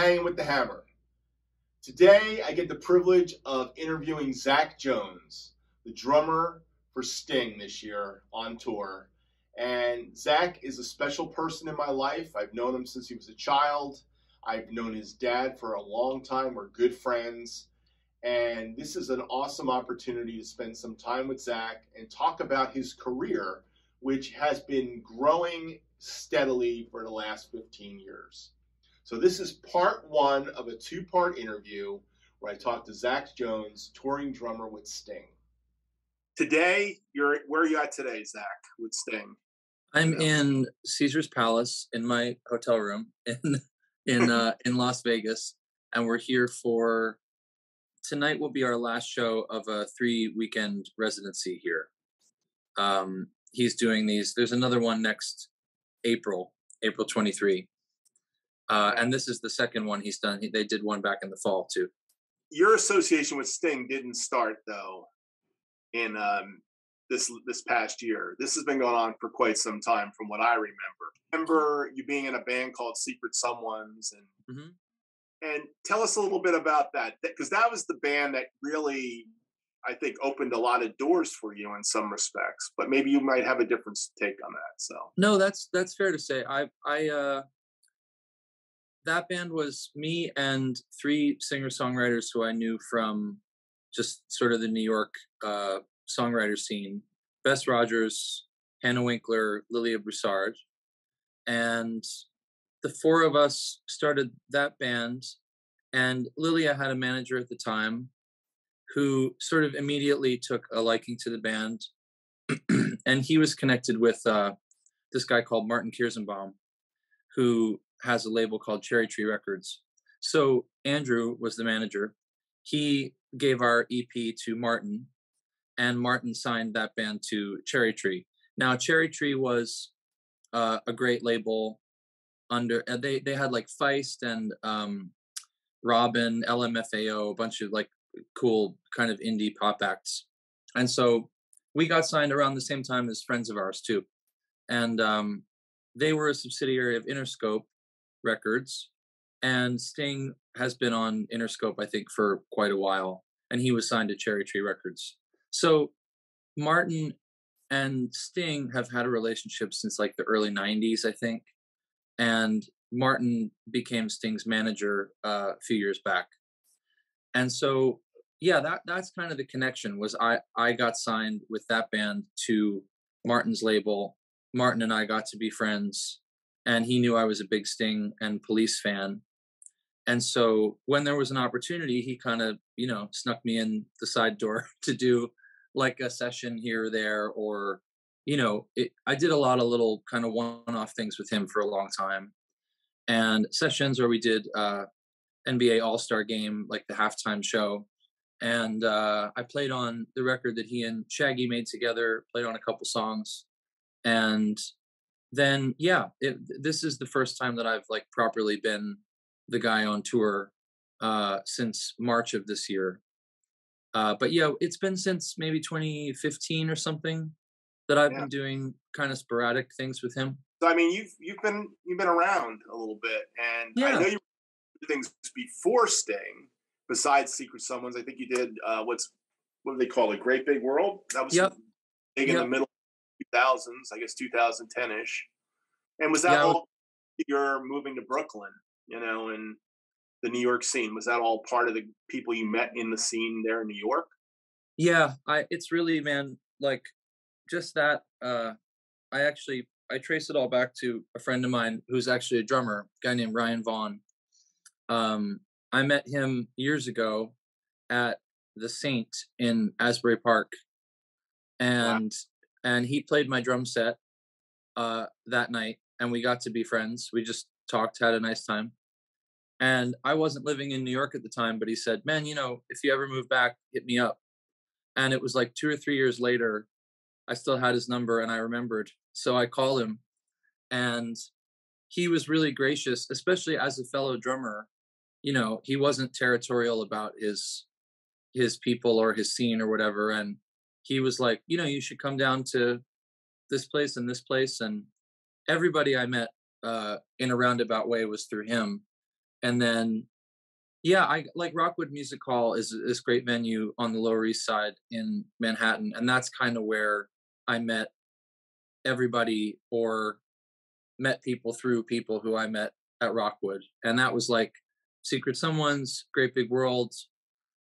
Hanging with the Hammer. Today, I get the privilege of interviewing Zach Jones, the drummer for Sting this year on tour. And Zach is a special person in my life. I've known him since he was a child. I've known his dad for a long time. We're good friends. And this is an awesome opportunity to spend some time with Zach and talk about his career, which has been growing steadily for the last 15 years. So this is part one of a two-part interview where I talk to Zach Jones, touring drummer with Sting. Today, where are you at today, Zach, with Sting? I'm in Caesar's Palace in my hotel room in Las Vegas, and we're here for tonight. Will be our last show of a 3-weekend residency here. He's doing these. There's another one next April 23. And this is the second one he's done. They did one back in the fall too. Your association with Sting didn't start though in this past year. This has been going on for quite some time, from what I remember. Remember you being in a band called Secret Someones, and tell us a little bit about that, because that was the band that really, I think, opened a lot of doors for you in some respects. But maybe you might have a different take on that. So no, that's fair to say. I that band was me and 3 singer-songwriters who I knew from just sort of the New York songwriter scene. Bess Rogers, Hannah Winkler, Lilia Broussard. And the 4 of us started that band. And Lilia had a manager at the time who sort of immediately took a liking to the band. And he was connected with this guy called Martin Kierszenbaum, who has a label called Cherry Tree Records. So Andrew was the manager. He gave our EP to Martin, and Martin signed that band to Cherry Tree. Now, Cherry Tree was a great label. They had like Paiste and Robin, LMFAO, a bunch of like cool kind of indie pop acts. And so we got signed around the same time as friends of ours too. And they were a subsidiary of Interscope Records, and Sting has been on Interscope, I think, for quite a while, and he was signed to Cherry Tree Records. So Martin and Sting have had a relationship since like the early 90s, I think, and Martin became Sting's manager a few years back. And so that's kind of the connection. Was I got signed with that band to Martin's label. Martin and I got to be friends, and he knew I was a big Sting and Police fan. And so when there was an opportunity, he kind of, snuck me in the side door to do like a session here or there, or, I did a lot of little kind of one-off things with him for a long time. And sessions where we did NBA All-Star Game, like the halftime show. And I played on the record that he and Shaggy made together, played on a couple songs. And then, this is the first time that I've like properly been the guy on tour since March of this year. But it's been since maybe 2015 or something that I've been doing kind of sporadic things with him. So I mean, you've been around a little bit, and I know you did things before Sting. Besides Secret Someones, I think you did what do they call it? Great Big World. That was big in the middle of 2000s, I guess 2010-ish. And was that all you're moving to Brooklyn, and the New York scene? Was that all part of the people you met in the scene there in New York? Yeah, it's really, man, like just that. I trace it all back to a friend of mine who's actually a drummer, a guy named Ryan Vaughn. I met him years ago at the Saint in Asbury Park, and he played my drum set that night, and we got to be friends. We just talked, had a nice time. And I wasn't living in New York at the time, but he said, man, if you ever move back, hit me up. And it was like 2 or 3 years later, I still had his number and I remembered. So I called him, and he was really gracious, especially as a fellow drummer. He wasn't territorial about his people or his scene or whatever. And he was like, you should come down to this place and this place. And everybody I met in a roundabout way was through him. And then, yeah, I like Rockwood Music Hall is this great venue on the Lower East Side in Manhattan, and that's kind of where I met everybody, or met people through people who I met at Rockwood, and that was like Secret Someone's, Great Big World.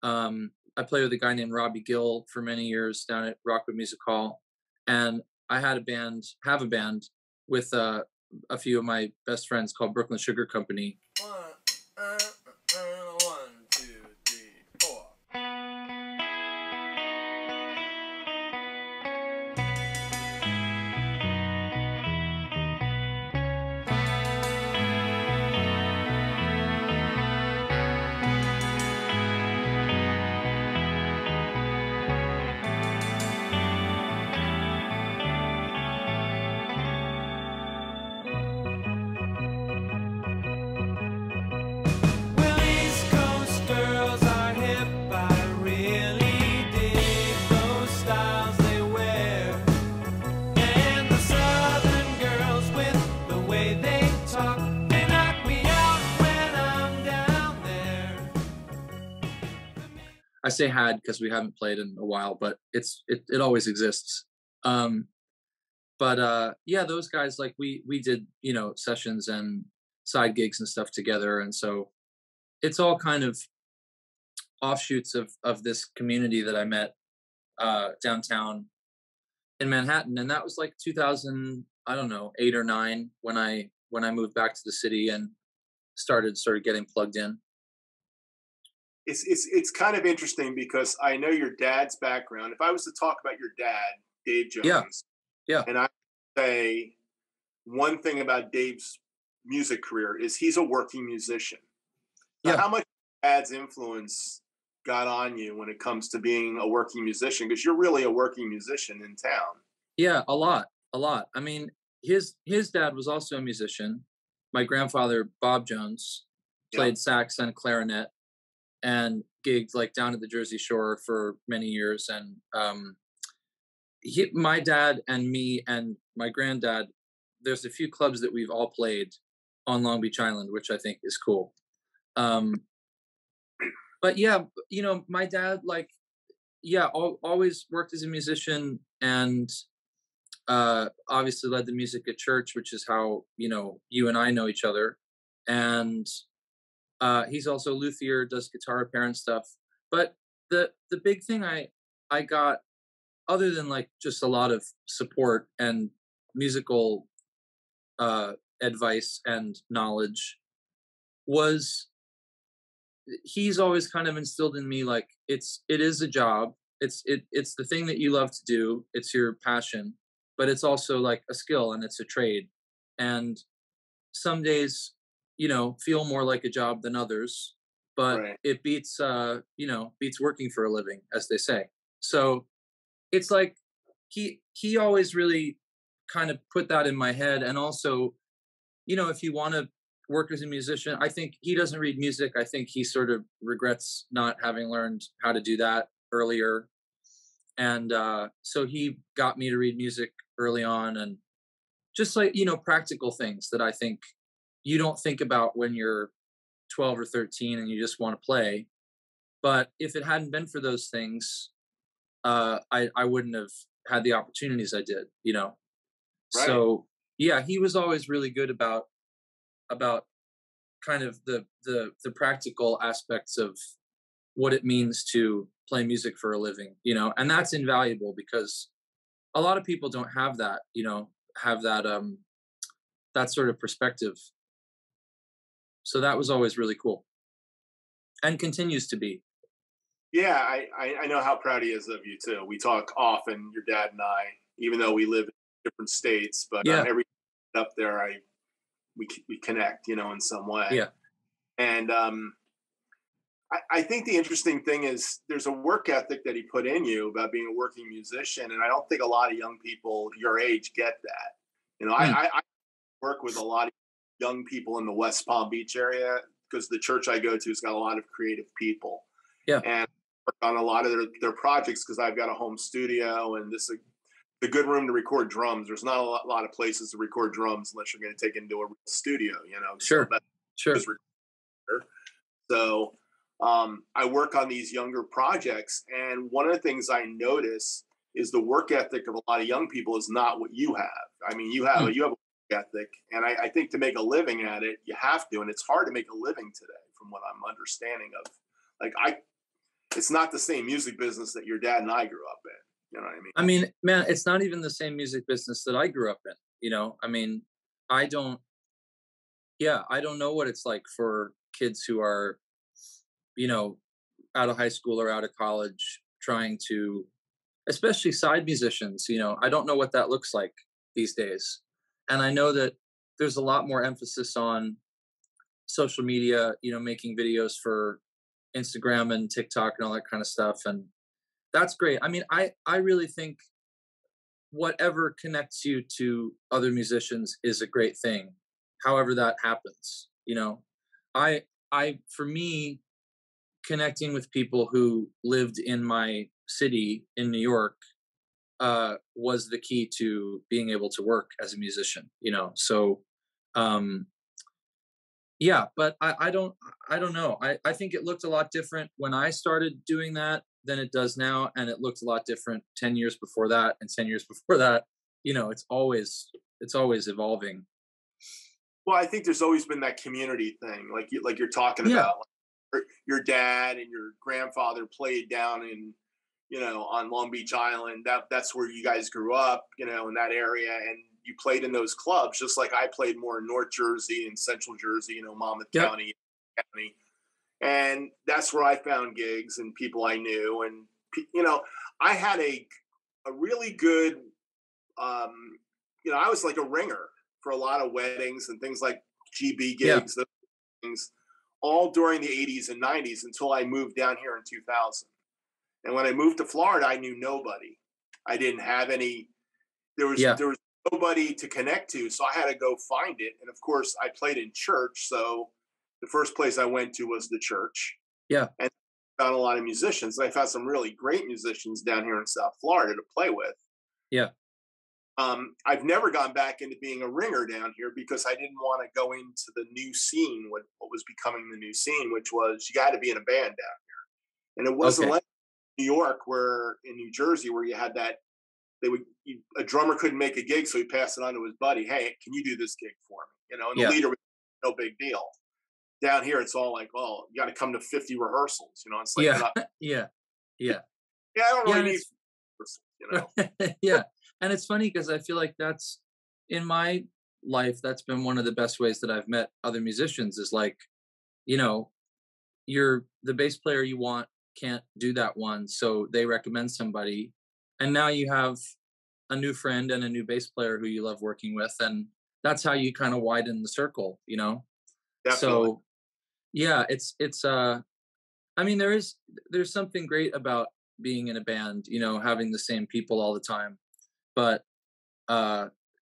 I played with a guy named Robbie Gill for many years down at Rockwood Music Hall, and I had have a band with a few of my best friends called Brooklyn Sugar Company. One, two, three, four. I say had because we haven't played in a while, but it always exists. Yeah, those guys, like we did, sessions and side gigs and stuff together, and so it's all kind of offshoots of this community that I met downtown in Manhattan, and that was like 2000, I don't know, 8 or 9 when I moved back to the city and started sort of getting plugged in. It's kind of interesting because I know your dad's background. If I was to talk about your dad, Dave Jones, yeah, and I say one thing about Dave's music career is he's a working musician. So how much dad's influence got on you when it comes to being a working musician? Because you're really a working musician in town. Yeah, a lot. I mean, his dad was also a musician. My grandfather, Bob Jones, played sax and clarinet and gigged like down at the Jersey Shore for many years. And my dad and me and my granddad, there's a few clubs that we've all played on Long Beach Island, which I think is cool. But yeah, my dad, like, always worked as a musician, and obviously led the music at church, which is how, you and I know each other. And he's also a luthier, does guitar repair and stuff. But the big thing I got, other than like just a lot of support and musical advice and knowledge, was he's always kind of instilled in me like it is a job. It's the thing that you love to do. It's your passion, but it's also like a skill and it's a trade. And some days, feel more like a job than others, but it beats working for a living, as they say. So it's like he always really kind of put that in my head. And also, if you want to work as a musician, I think he doesn't read music. I think he sort of regrets not having learned how to do that earlier. And so he got me to read music early on, and just like, practical things that I think you don't think about when you're 12 or 13 and you just want to play. But if it hadn't been for those things, I wouldn't have had the opportunities I did, So yeah, he was always really good about kind of the practical aspects of what it means to play music for a living, and that's invaluable because a lot of people don't have that, have that sort of perspective. So that was always really cool, and continues to be. Yeah, I know how proud he is of you too. We talk often, your dad and I, even though we live in different states, but every up there, we connect, in some way. Yeah. And I think the interesting thing is there's a work ethic that he put in you about being a working musician, and I don't think a lot of young people your age get that. I work with a lot of young people in the West Palm Beach area because the church I go to has got a lot of creative people. Yeah. And I work on a lot of their projects because I've got a home studio, and this is a good room to record drums. There's not a lot of places to record drums unless you're going to take it into a studio, Sure. So sure. So I work on these younger projects, and one of the things I notice is the work ethic of a lot of young people is not what you have. I mean, you have a work ethic, and I think to make a living at it, you have to, and it's hard to make a living today, from what I'm understanding of. Like it's not the same music business that your dad and I grew up in. You know what I mean? I mean, man, it's not even the same music business that I grew up in. You know, I mean, I don't. Yeah, I don't know what it's like for kids who are, you know, out of high school or out of college trying to, especially side musicians. You know, I don't know what that looks like these days, and I know that there's a lot more emphasis on social media. You know, making videos for Instagram and TikTok and all that kind of stuff, and that's great. I mean, I really think whatever connects you to other musicians is a great thing, however that happens. You know, I for me, connecting with people who lived in my city in New York was the key to being able to work as a musician. You know, so um yeah, but I don't know. I think it looked a lot different when I started doing that than it does now, and it looked a lot different 10 years before that and 10 years before that. You know, it's always evolving. Well, I think there's always been that community thing, like you're talking Yeah. about. Like your dad and your grandfather played down in, on Long Beach Island. That's where you guys grew up, in that area, and you played in those clubs, just like I played more in North Jersey and Central Jersey, Monmouth Yep. County, and that's where I found gigs and people I knew, and I had a really good, I was like a ringer for a lot of weddings and things like GB Yeah. gigs, those things, all during the 80s and 90s until I moved down here in 2000. And when I moved to Florida, I knew nobody. I didn't have any. There was nobody to connect to, so I had to go find it. And of course, I played in church, so the first place I went to was the church. Yeah. And I found a lot of musicians. And I found some really great musicians down here in South Florida to play with. Yeah. I've never gone back into being a ringer down here because I didn't want to go into the new scene, what was becoming the new scene, which was you got to be in a band down here. And it wasn't like New York, where in New Jersey, where you had that, a drummer couldn't make a gig, so he passed it on to his buddy. Hey, can you do this gig for me? And the leader was no big deal. Down here, it's all like, well, you got to come to 50 rehearsals. It's like, yeah. I don't really need rehearsals, Yeah. And it's funny because I feel like that's, in my life, that's been one of the best ways that I've met other musicians is like, you're the bass player you want can't do that one, so they recommend somebody, and now you have a new friend and a new bass player who you love working with, and that's how you kind of widen the circle. Definitely. So yeah, it's I mean, there's something great about being in a band, having the same people all the time, but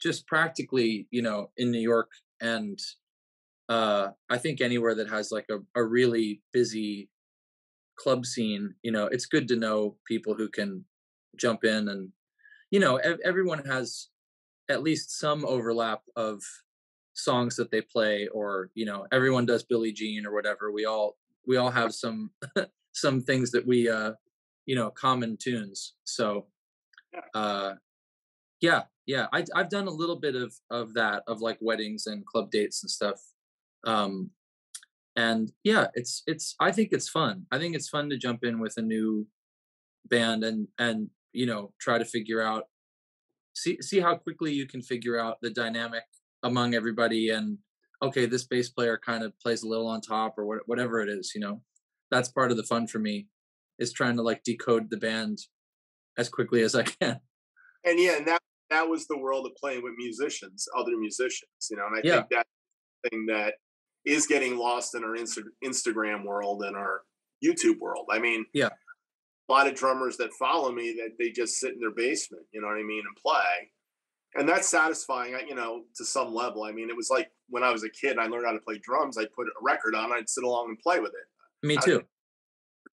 just practically, in New York and I think anywhere that has like a really busy club scene, it's good to know people who can jump in, and everyone has at least some overlap of songs that they play, or everyone does Billie Jean or whatever. We all have some some things that we common tunes. So I've done a little bit of that, of like weddings and club dates and stuff. And yeah, it's I think it's fun. I think it's fun to jump in with a new band and try to figure out, see how quickly you can figure out the dynamic among everybody, and okay, this bass player kind of plays a little on top, or whatever it is. That's part of the fun for me, is trying to like decode the band as quickly as I can. And yeah, and that was the world of playing with other musicians, and I think that's the thing that is getting lost in our Instagram world and our YouTube world. I mean, a lot of drummers that follow me, that they just sit in their basement, you know what I mean, and play. And that's satisfying, to some level. I mean, it was like when I was a kid and I learned how to play drums, I'd put a record on, I'd sit along and play with it. Me too.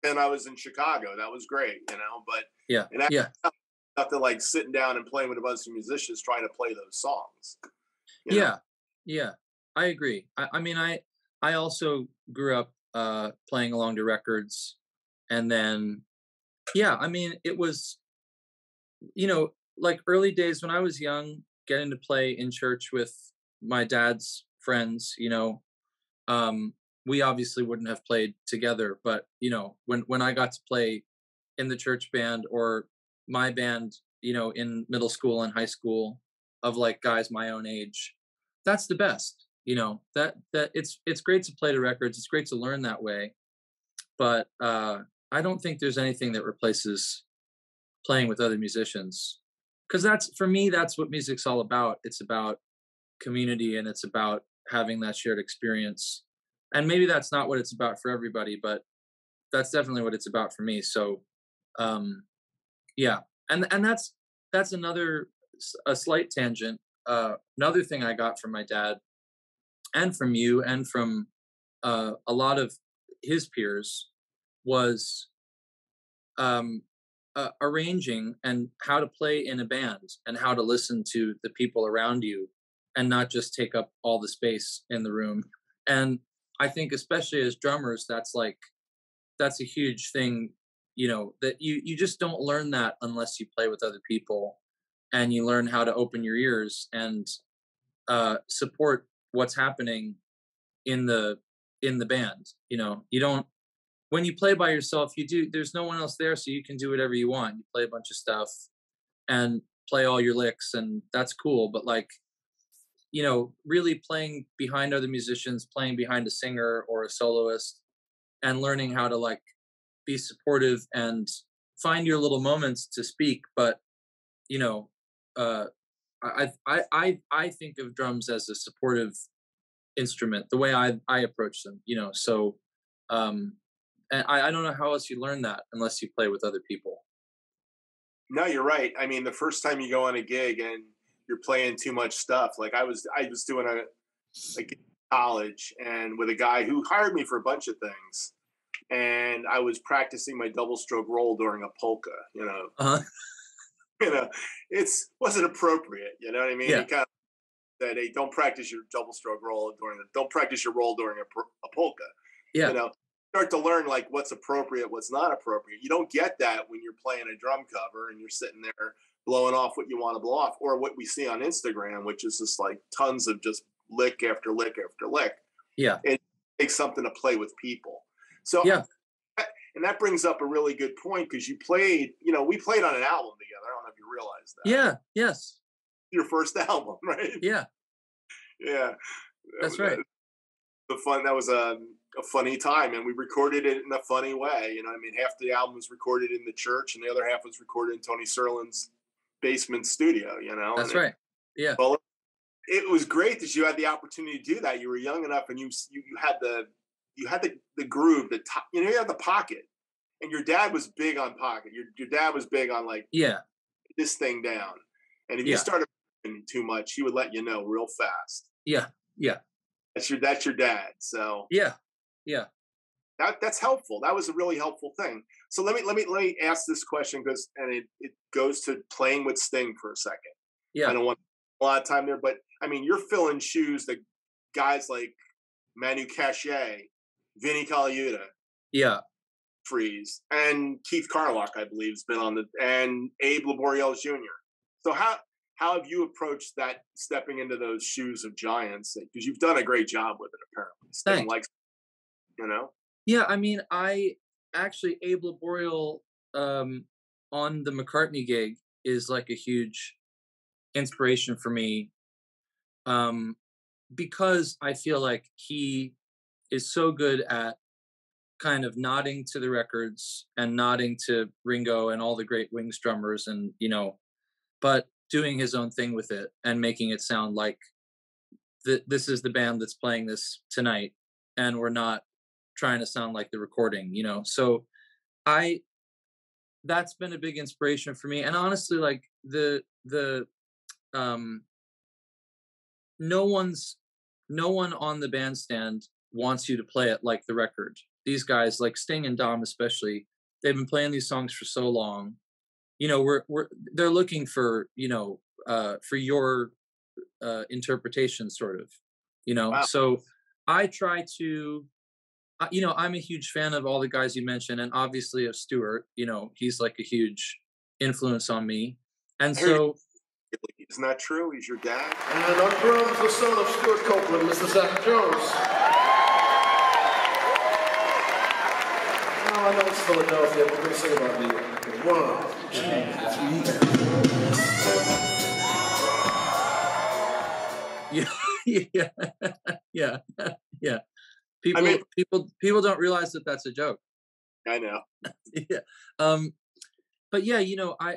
And I was in Chicago. That was great, but nothing like sitting down and playing with a bunch of musicians trying to play those songs. Yeah, I agree. I mean, I also grew up playing along to records. And then, yeah, I mean, it was, like early days when I was young, getting to play in church with my dad's friends, we obviously wouldn't have played together, but when I got to play in the church band or my band, in middle school and high school of like guys my own age, that's the best. That it's great to play to records. It's great to learn that way, but I don't think there's anything that replaces playing with other musicians, because that's, for me, that's what music's all about. It's about community, and it's about having that shared experience. And maybe that's not what it's about for everybody, but that's definitely what it's about for me. So yeah, and that's another, a slight tangent. Another thing I got from my dad and from you and from a lot of his peers was arranging and how to play in a band and how to listen to the people around you and not just take up all the space in the room. And I think especially as drummers, that's a huge thing, that you just don't learn that unless you play with other people and you learn how to open your ears and support what's happening in the band. You don't, when you play by yourself, there's no one else there, so you can do whatever you want. You play a bunch of stuff and play all your licks, and that's cool. But really playing behind other musicians, playing behind a singer or a soloist, and learning how to be supportive and find your little moments to speak. But I think of drums as a supportive instrument, the way I approach them. So and I don't know how else you learn that unless you play with other people. No, you're right. I mean, the first time you go on a gig and you're playing too much stuff, like I was doing a gig in college and with a guy who hired me for a bunch of things, and I was practicing my double stroke roll during a polka. Uh-huh. It wasn't appropriate. You know what I mean? Yeah. He kind of said, "Hey, don't practice your double stroke roll don't practice your roll during a polka." Yeah. Start to learn what's appropriate, what's not appropriate. You don't get that when you're playing a drum cover and you're sitting there blowing off what you want to blow off, or what we see on Instagram, which is just tons of just lick after lick after lick. Yeah. It takes something to play with people. So yeah. And that brings up a really good point, because you played, we played on an album together. I don't know if you realize that. Yeah. Yes. Your first album, right? Yeah. Yeah. That's right. That was a funny time, and we recorded it in a funny way. Half the album was recorded in the church and the other half was recorded in Tony Serlin's basement studio, That's right. Yeah. Well, it was great that you had the opportunity to do that. You were young enough, and you had the groove, you had the pocket, and your dad was big on pocket. Your dad was big on this thing down. And if you started too much, he would let you know real fast. Yeah. Yeah. That's your dad. So yeah. Yeah. That's helpful. That was a really helpful thing. So let me ask this question, because it goes to playing with Sting for a second. Yeah. I don't want a lot of time there, but I mean, you're filling shoes that guys like Manu Katché, Vinnie Colaiuta, yeah, Freeze, and Keith Carlock, I believe, has been and Abe Laboriel Jr. So how have you approached that, stepping into those shoes of giants? Because you've done a great job with it, apparently. Sting likes, Yeah, I mean, Abe Laboriel on the McCartney gig is a huge inspiration for me, because I feel like he is so good at kind of nodding to the records and nodding to Ringo and all the great Wings drummers, and but doing his own thing with it and making it sound like this is the band that's playing this tonight, and we're not trying to sound like the recording. So that's been a big inspiration for me. And honestly, no one on the bandstand wants you to play it like the record. These guys, like Sting and Dom especially, they've been playing these songs for so long. They're looking for your interpretation, sort of. Wow. So I try to I'm a huge fan of all the guys you mentioned, and obviously of Stewart. He's like a huge influence on me. And I heard so, isn't that true? He's your dad? And on drums, the son of Stuart Copeland, Mr. Zach Jones. Oh, I know it's Philadelphia, but we're going to sing about New York. 1, 2, 3. yeah. People don't realize that that's a joke. I know. Yeah. But yeah,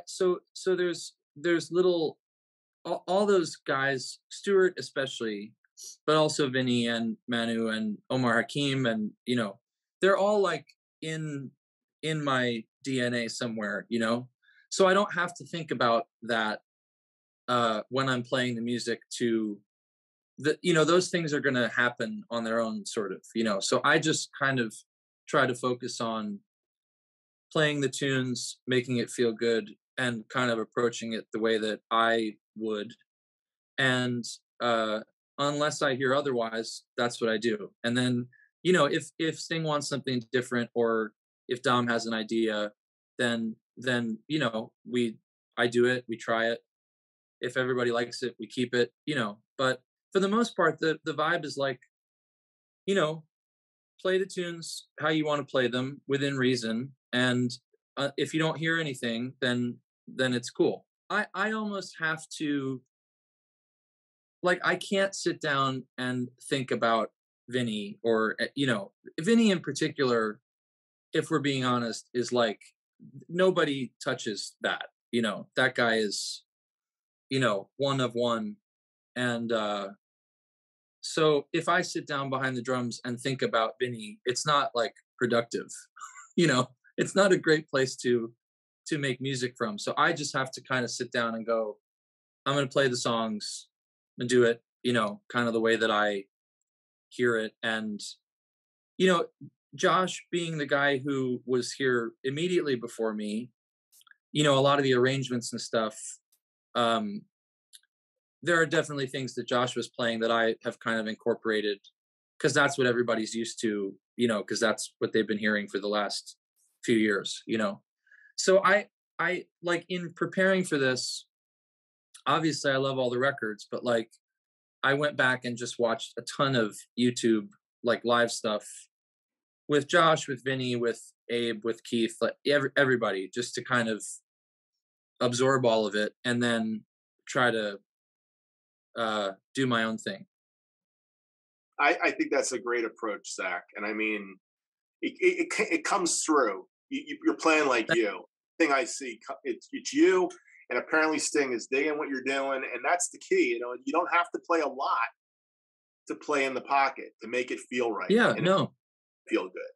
so there's little, all those guys, Stewart especially, but also Vinny and Manu and Omar Hakim, and they're all like in my DNA somewhere, so I don't have to think about that when I'm playing the music. Those things are going to happen on their own, sort of, so I just kind of try to focus on playing the tunes, making it feel good, and kind of approaching it the way that I would. And unless I hear otherwise, that's what I do. And then, if Sting wants something different, or if Dom has an idea, then I do it, we try it. If everybody likes it, we keep it, but for the most part, the vibe is like, play the tunes how you want to play them within reason. And if you don't hear anything, then it's cool. I almost have to, like, I can't sit down and think about Vinny, or, Vinny in particular, if we're being honest, is like, nobody touches that. That guy is, one of one. And so if I sit down behind the drums and think about Vinny, it's not like productive. It's not a great place to make music from. So I just have to kind of sit down and go, I'm going to play the songs and do it, kind of the way that I hear it. And, Josh being the guy who was here immediately before me, a lot of the arrangements and stuff, there are definitely things that Josh was playing that I have kind of incorporated, because that's what everybody's used to, because that's what they've been hearing for the last few years, So I like, in preparing for this, obviously I love all the records, but like, I went back and just watched a ton of YouTube, like, live stuff with Josh, with Vinny, with Abe, with Keith, like everybody, just to kind of absorb all of it and then try to do my own thing. I think that's a great approach, Zach. And I mean, it comes through. You're playing like you. Thing I see, it's you, and apparently Sting is digging what you're doing, and that's the key. You don't have to play a lot to play in the pocket to make it feel right. Yeah, and no, feel good.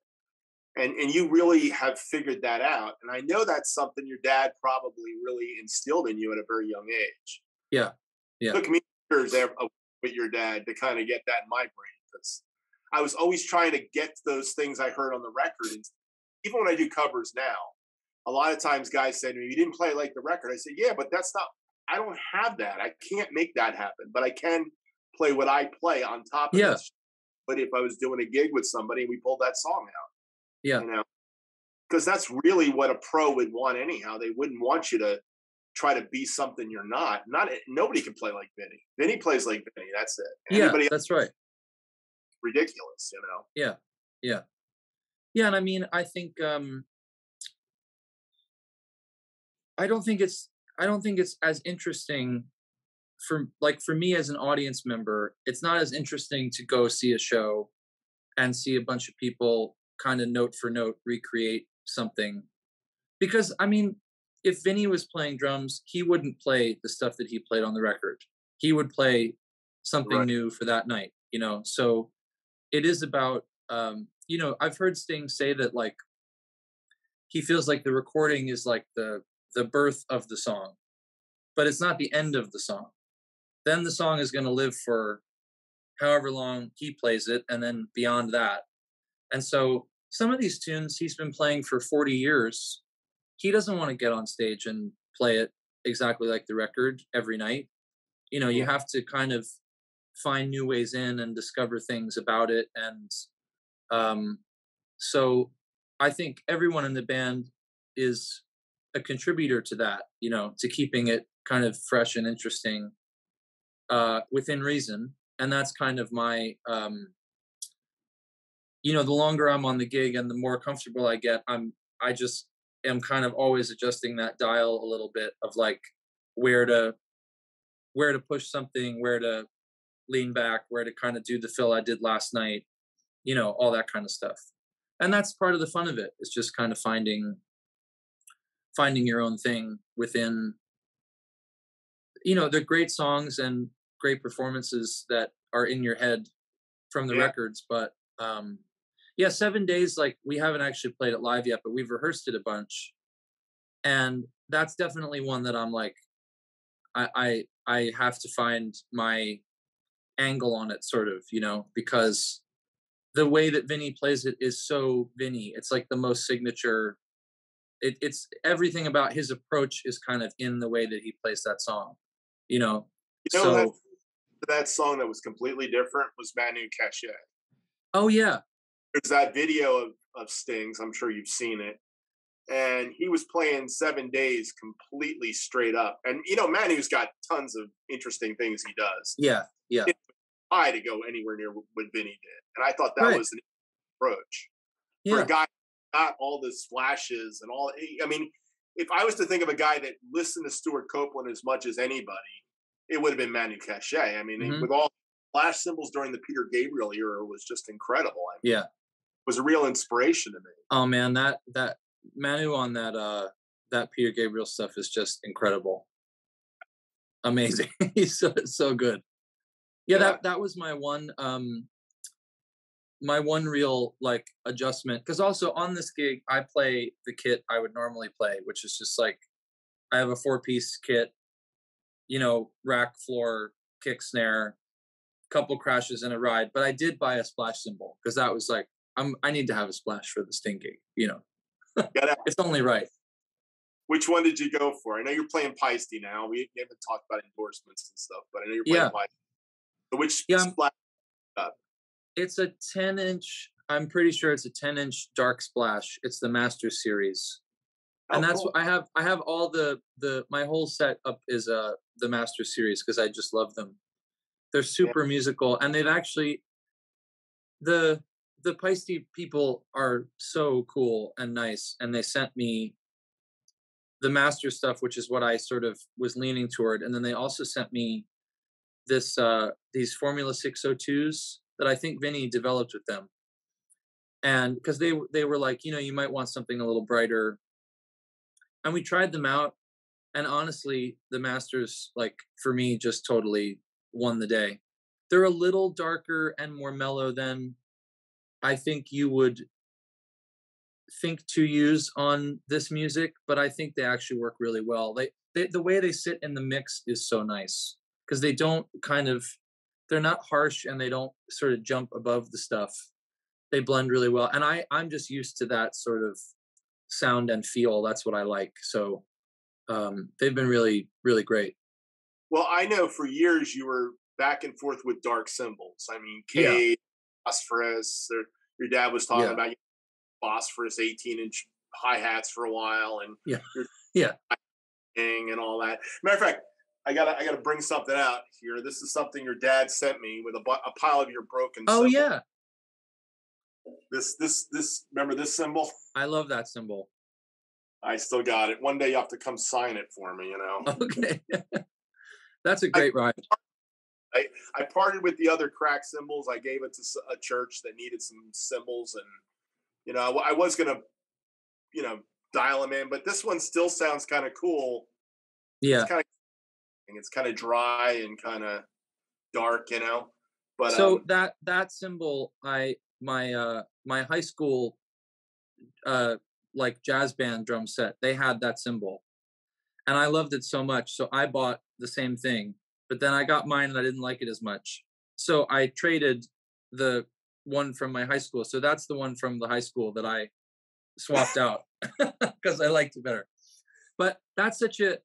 And you really have figured that out. And I know that's something your dad probably really instilled in you at a very young age. Yeah. It took me years with your dad to kind of get that in my brain, because I was always trying to get those things I heard on the record. And even when I do covers now, a lot of times guys say to me, "You didn't play like the record." I say, "Yeah, but I don't have that. I can't make that happen, but I can play what I play on top of this." But if I was doing a gig with somebody and we pulled that song out, because that's really what a pro would want anyhow. They wouldn't want you to try to be something you're not. Nobody can play like Vinny. Vinny plays like Vinny. That's it. Anybody else, that's right. Ridiculous, Yeah. And I mean, I think I don't think it's as interesting for me as an audience member. It's not as interesting to go see a show and see a bunch of people kind of note for note recreate something, because I mean, if Vinny was playing drums, he wouldn't play the stuff that he played on the record. He would play something new for that night, so it is about I've heard Sting say that, like, he feels like the recording is like the birth of the song, but it's not the end of the song. Then the song is going to live for however long he plays it, and then beyond that. And so some of these tunes he's been playing for 40 years, he doesn't want to get on stage and play it exactly like the record every night. You have to kind of find new ways in and discover things about it. And So I think everyone in the band is a contributor to that, to keeping it kind of fresh and interesting within reason. And that's kind of my, the longer I'm on the gig and the more comfortable I get, I just am kind of always adjusting that dial a little bit of like where to push something, where to lean back, where to kind of do the fill I did last night, all that kind of stuff. And that's part of the fun of it. It's just kind of finding your own thing within, the great songs and great performances that are in your head from the records. But 7 days, like we haven't actually played it live yet, but we've rehearsed it a bunch. And that's definitely one that I'm like, I have to find my angle on it, sort of, because the way that Vinny plays it is so Vinny. It's like the most signature. It's everything about his approach is kind of in the way that he plays that song, So that song that was completely different was Manu Cachet. Oh yeah, there's that video of Sting's. I'm sure you've seen it. And he was playing 7 days completely straight up. And, Manu's got tons of interesting things he does. Yeah. It's high to go anywhere near what Vinny did. And I thought that was an approach. Yeah. For a guy got all the splashes and all. I mean, if I was to think of a guy that listened to Stuart Copeland as much as anybody, it would have been Manu Cachet. I mean, with all flash cymbals during the Peter Gabriel era was just incredible. I mean, it was a real inspiration to me. Oh man, that Manu on that Peter Gabriel stuff is just incredible, amazing. He's so good. Yeah, that was my one real like adjustment, because also on this gig I play the kit I would normally play, which is just like I have a 4-piece kit, rack, floor, kick, snare, couple crashes and a ride. But I did buy a splash cymbal because that was like I need to have a splash for the Sting gig, It's only right. Which one did you go for? I know you're playing Paiste now. We haven't talked about endorsements and stuff, but I know you're playing Paiste. So which splash? It's a 10-inch. I'm pretty sure it's a 10-inch dark splash. It's the Master Series, and that's cool. What I have all the my whole set up is the Master Series because I just love them. They're super musical, and they've actually the Paiste people are so cool and nice, and they sent me the Master stuff, which is what I sort of was leaning toward, and then they also sent me these Formula 602s that I think Vinny developed with them, and because they were like, you might want something a little brighter, and we tried them out, and honestly, the Masters, like for me, just totally won the day. They're a little darker and more mellow than I think you would think to use on this music, but I think they actually work really well. They the way they sit in the mix is so nice because they don't they're not harsh and they don't sort of jump above the stuff. They blend really well, and I'm just used to that sort of sound and feel. That's what I like. So they've been really, really great. Well, I know for years you were back and forth with dark cymbals. I mean, Cade, Phosphorus. Your dad was talking about Phosphorus 18-inch hi-hats for a while, and and all that. Matter of fact, I gotta bring something out here. This is something your dad sent me with a pile of your broken cymbals. Yeah. This remember this cymbal? I love that cymbal. I still got it. One day you have to come sign it for me, Okay. That's a great ride. I parted with the other crack cymbals. I gave it to a church that needed some cymbals, and I was gonna dial them in, but this one still sounds kind of cool. Yeah, it's kind of dry and kind of dark, But so that cymbal, my high school like jazz band drum set, they had that cymbal, and I loved it so much. So I bought the same thing, but then I got mine and I didn't like it as much. So I traded the one from my high school. So that's the one from the high school that I swapped out because I liked it better. But that's such a,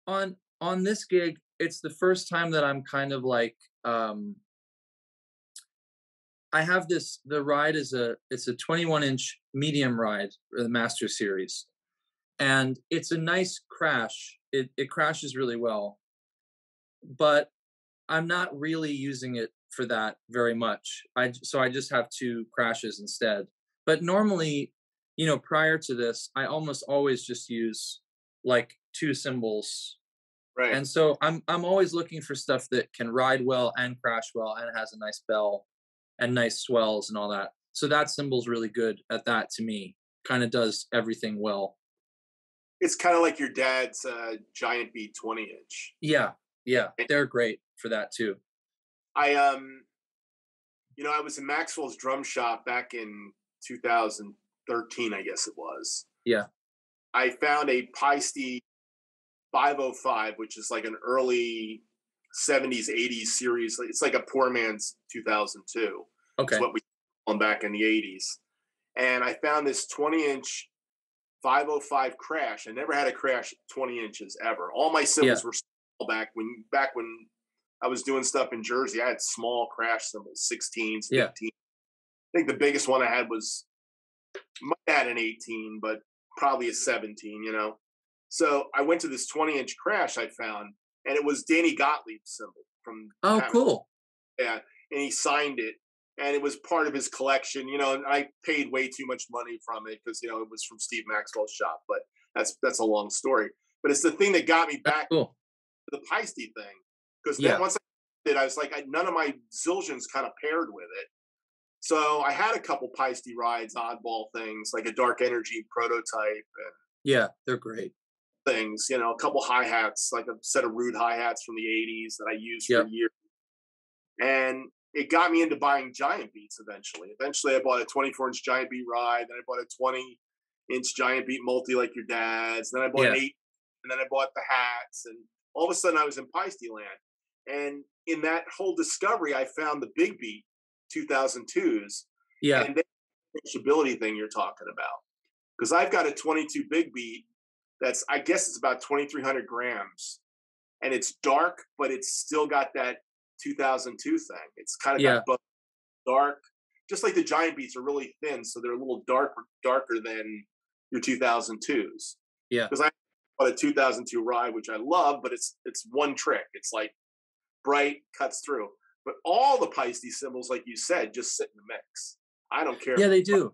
on this gig, it's the first time that I'm kind of like, I have this, the ride is it's a 21-inch medium ride for the Master Series. And it's a nice crash. It crashes really well, but I'm not really using it for that very much. So I just have two crashes instead. But normally, you know, prior to this, I almost always just use like two cymbals. Right. And so I'm always looking for stuff that can ride well and crash well and has a nice bell and nice swells and all that. So that cymbal's really good at that to me. Kind of does everything well. It's kind of like your dad's Giant Beat 20-inch. Yeah, they're great for that too. I was in Maxwell's drum shop back in 2013, I guess it was. Yeah. I found a Paiste 505, which is like an early 70s, 80s series. It's like a poor man's 2002. Okay. It's what we call them back in the 80s. And I found this 20-inch 505 crash. I never had a crash 20 inches ever. All my cymbals were small back when I was doing stuff in Jersey. I had small crash cymbals, 16s, 15. Yeah. I think the biggest one I had was, might have had an 18, but probably a 17, you know. So I went to this 20-inch crash I found, and it was Danny Gottlieb's cymbal from. Oh, cool. Yeah, and he signed it, and it was part of his collection, you know. And I paid way too much money from it because, you know, it was from Steve Maxwell's shop. But that's a long story. But it's the thing that got me back to the Paiste thing, because then once I did, I was like, none of my Zildjians kind of paired with it. So I had a couple Paiste rides, oddball things, like a Dark Energy prototype. And yeah, they're great. Things, you know, a couple hi-hats, like a set of Rude hi-hats from the 80s that I used for years. And it got me into buying Giant Beats eventually. Eventually, I bought a 24-inch Giant Beat ride. Then I bought a 20-inch Giant Beat multi like your dad's. Then I bought an 8, and then I bought the hats. And all of a sudden, I was in Paiste land. And in that whole discovery, I found the Big Beat 2002s. Yeah. And the stability thing you're talking about. Because I've got a 22 Big Beat that's, I guess it's about 2,300 grams. And it's dark, but it's still got that 2002 thing. It's kind of got both dark, just like the Giant Beats are really thin, so they're a little darker than your 2002s. Yeah. Because I bought a 2002 ride, which I love, but it's one trick. It's like bright, cuts through. But all the Paiste cymbals, like you said, just sit in the mix. I don't care. Yeah, they do.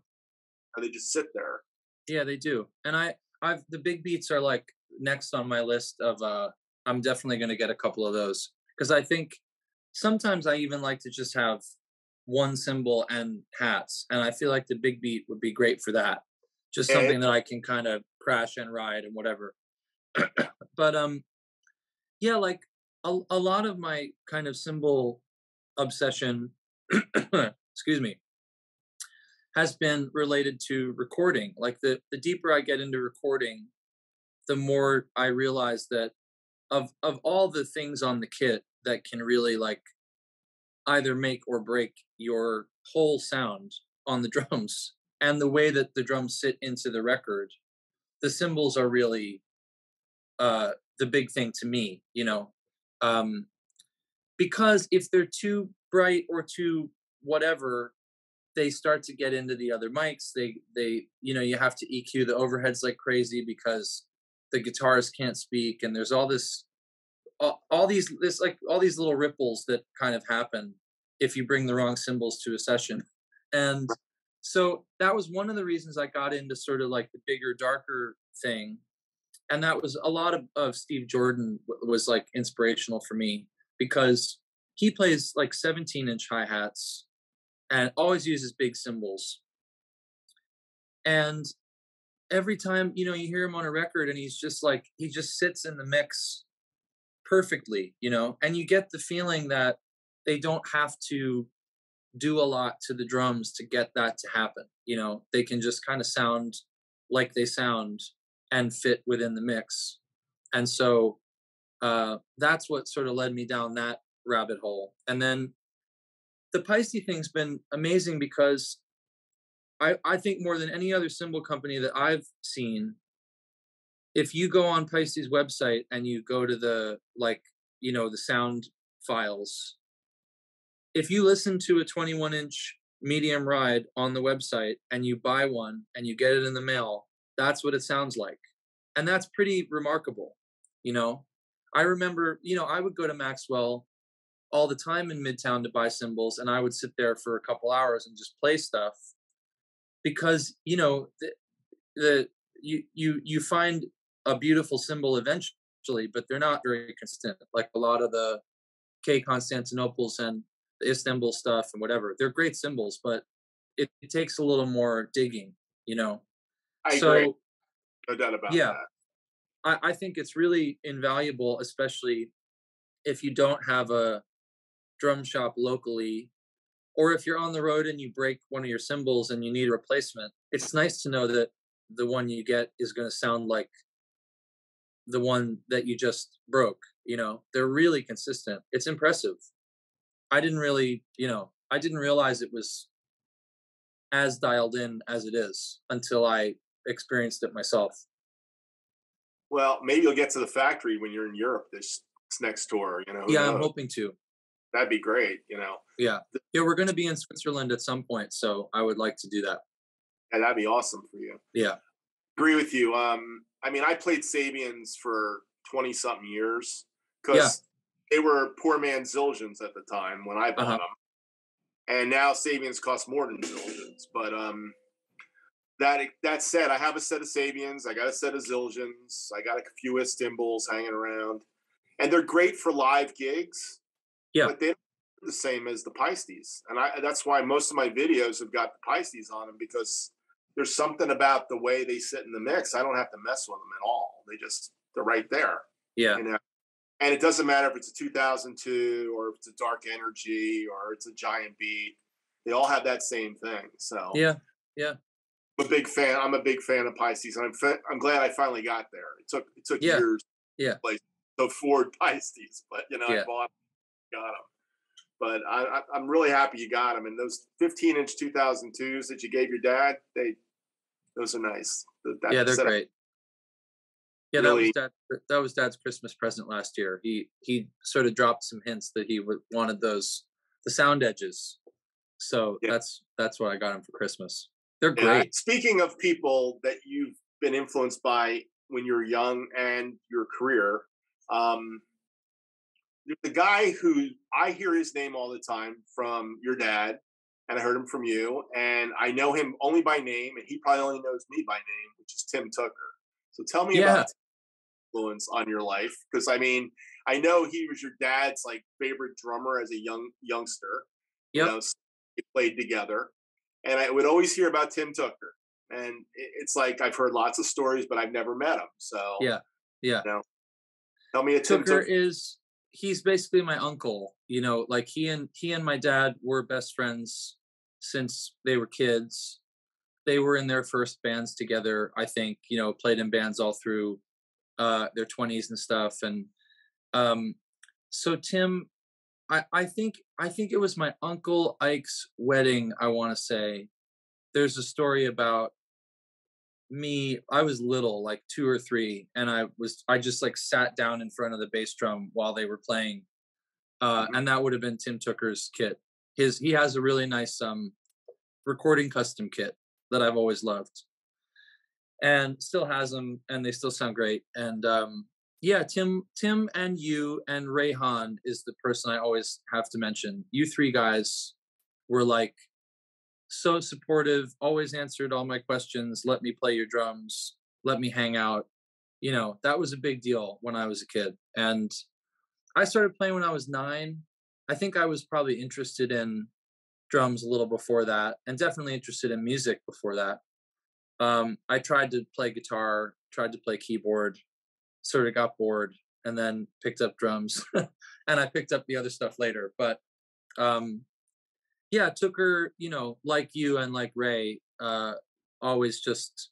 They just sit there. Yeah, they do. And I've the Big Beats are like next on my list of I'm definitely going to get a couple of those, because I think sometimes I even like to just have one cymbal and hats, and I feel like the Big Beat would be great for that. Just something that I can kind of crash and ride and whatever. But yeah, like a lot of my kind of cymbal obsession, excuse me, has been related to recording. Like the deeper I get into recording, the more I realize that of all the things on the kit that can really like either make or break your whole sound on the drums and the way that the drums sit into the record, the cymbals are really the big thing to me, you know. Because if they're too bright or too whatever, they start to get into the other mics. They you know, you have to EQ the overheads like crazy because the guitars can't speak, and there's all these little ripples that kind of happen if you bring the wrong cymbals to a session. And so that was one of the reasons I got into sort of like the bigger, darker thing. And that was a lot of Steve Jordan was like inspirational for me, because he plays like 17-inch hi-hats and always uses big cymbals. And every time, you know, you hear him on a record and he's just like, he just sits in the mix perfectly, you know, and you get the feeling that they don't have to do a lot to the drums to get that to happen. You know, they can just kind of sound like they sound and fit within the mix. And so that's what sort of led me down that rabbit hole. And then the Paiste thing's been amazing because I think more than any other cymbal company that I've seen, if you go on Paiste's website and you go to the, like, you know, the sound files, if you listen to a 21-inch medium ride on the website and you buy one and you get it in the mail, that's what it sounds like. And that's pretty remarkable. You know, I remember, you know, I would go to Maxwell all the time in Midtown to buy cymbals, and I would sit there for a couple hours and just play stuff because, you know, you find a beautiful cymbal eventually, but they're not very consistent. Like a lot of the K Constantinople's and the Istanbul stuff and whatever, they're great cymbals, but it takes a little more digging, you know. I agree. No doubt about that. I think it's really invaluable, especially if you don't have a drum shop locally, or if you're on the road and you break one of your cymbals and you need a replacement. It's nice to know that the one you get is going to sound like the one that you just broke. You know, they're really consistent. It's impressive. I didn't really, you know, I didn't realize it was as dialed in as it is until I experienced it myself. Well, maybe you'll get to the factory when you're in Europe this next tour, you know. Yeah, I'm hoping to. That'd be great, you know. Yeah, we're going to be in Switzerland at some point, so I would like to do that. Yeah, that'd be awesome for you. Yeah. Agree with you. I mean, I played Sabians for 20-something years because they were poor man's Zildjians at the time when I bought them. And now Sabians cost more than Zildjians. But that said, I have a set of Sabians. I got a set of Zildjians. I got a few Istanbuls hanging around. And they're great for live gigs. Yeah. But they're the same as the Paistes. And that's why most of my videos have got the Paistes on them, because there's something about the way they sit in the mix. I don't have to mess with them at all. They're right there. Yeah. You know? And it doesn't matter if it's a 2002 or if it's a Dark Energy or it's a Giant Beat. They all have that same thing. So yeah. I'm a big fan. I'm a big fan of Paistes, and I'm glad I finally got there. It took years. Yeah. To afford Paistes, but you know, I got them. But I'm really happy you got them. And those 15-inch 2002s that you gave your dad, those are nice. They're great. Yeah, really, that was Dad's Christmas present last year. He sort of dropped some hints that he wanted the sound edges. So that's what I got him for Christmas. They're great. Speaking of people that you've been influenced by when you were young and your career, the guy who I hear his name all the time from your dad, and I heard him from you, and I know him only by name, and he probably only knows me by name, which is Tim Tucker. So tell me about influence on your life, because I mean, I know he was your dad's like favorite drummer as a youngster. Yep. You know, so we played together, and I would always hear about Tim Tucker, and it's like I've heard lots of stories, but I've never met him. So yeah. You know, tell me a Tim Tucker. He's basically my uncle. You know, like he and my dad were best friends since they were kids. They were in their first bands together, I think, you know, played in bands all through their 20s and stuff. And so Tim, I think it was my Uncle Ike's wedding, I want to say. There's a story about me. I was little, like 2 or 3, and I just like sat down in front of the bass drum while they were playing. And that would have been Tim Tucker's kit. He has a really nice recording custom kit that I've always loved, and still has them, and they still sound great. And Tim and you and Rayhan is the person I always have to mention. You 3 guys were like so supportive, always answered all my questions, let me play your drums, let me hang out. You know, that was a big deal when I was a kid. And I started playing when I was 9. I think I was probably interested in drums a little before that, and definitely interested in music before that. I tried to play guitar, tried to play keyboard, sort of got bored, and then picked up drums. And I picked up the other stuff later. But Tucker, you know, like you and like Ray, always just,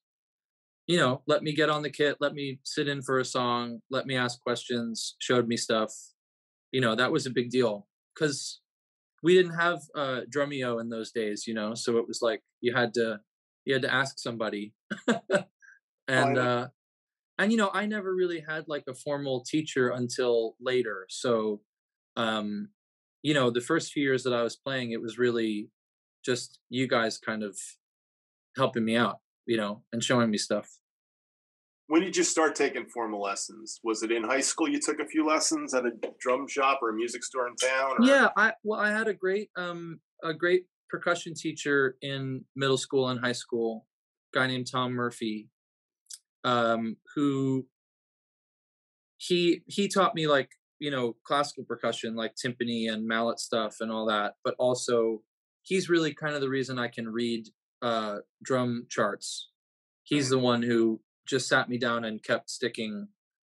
you know, let me get on the kit, let me sit in for a song, let me ask questions, showed me stuff. You know, that was a big deal, because we didn't have Drumeo in those days, you know, so it was like you had to ask somebody. And you know, I never really had like a formal teacher until later. So you know, the first few years that I was playing, it was really just you guys kind of helping me out, and showing me stuff. When did you start taking formal lessons? Was it in high school you took a few lessons at a drum shop or a music store in town? Or? Yeah, I had a great percussion teacher in middle school and high school, a guy named Tom Murphy, who he taught me like, classical percussion, like timpani and mallet stuff and all that, but also he's really kind of the reason I can read drum charts. He's the one who just sat me down and kept sticking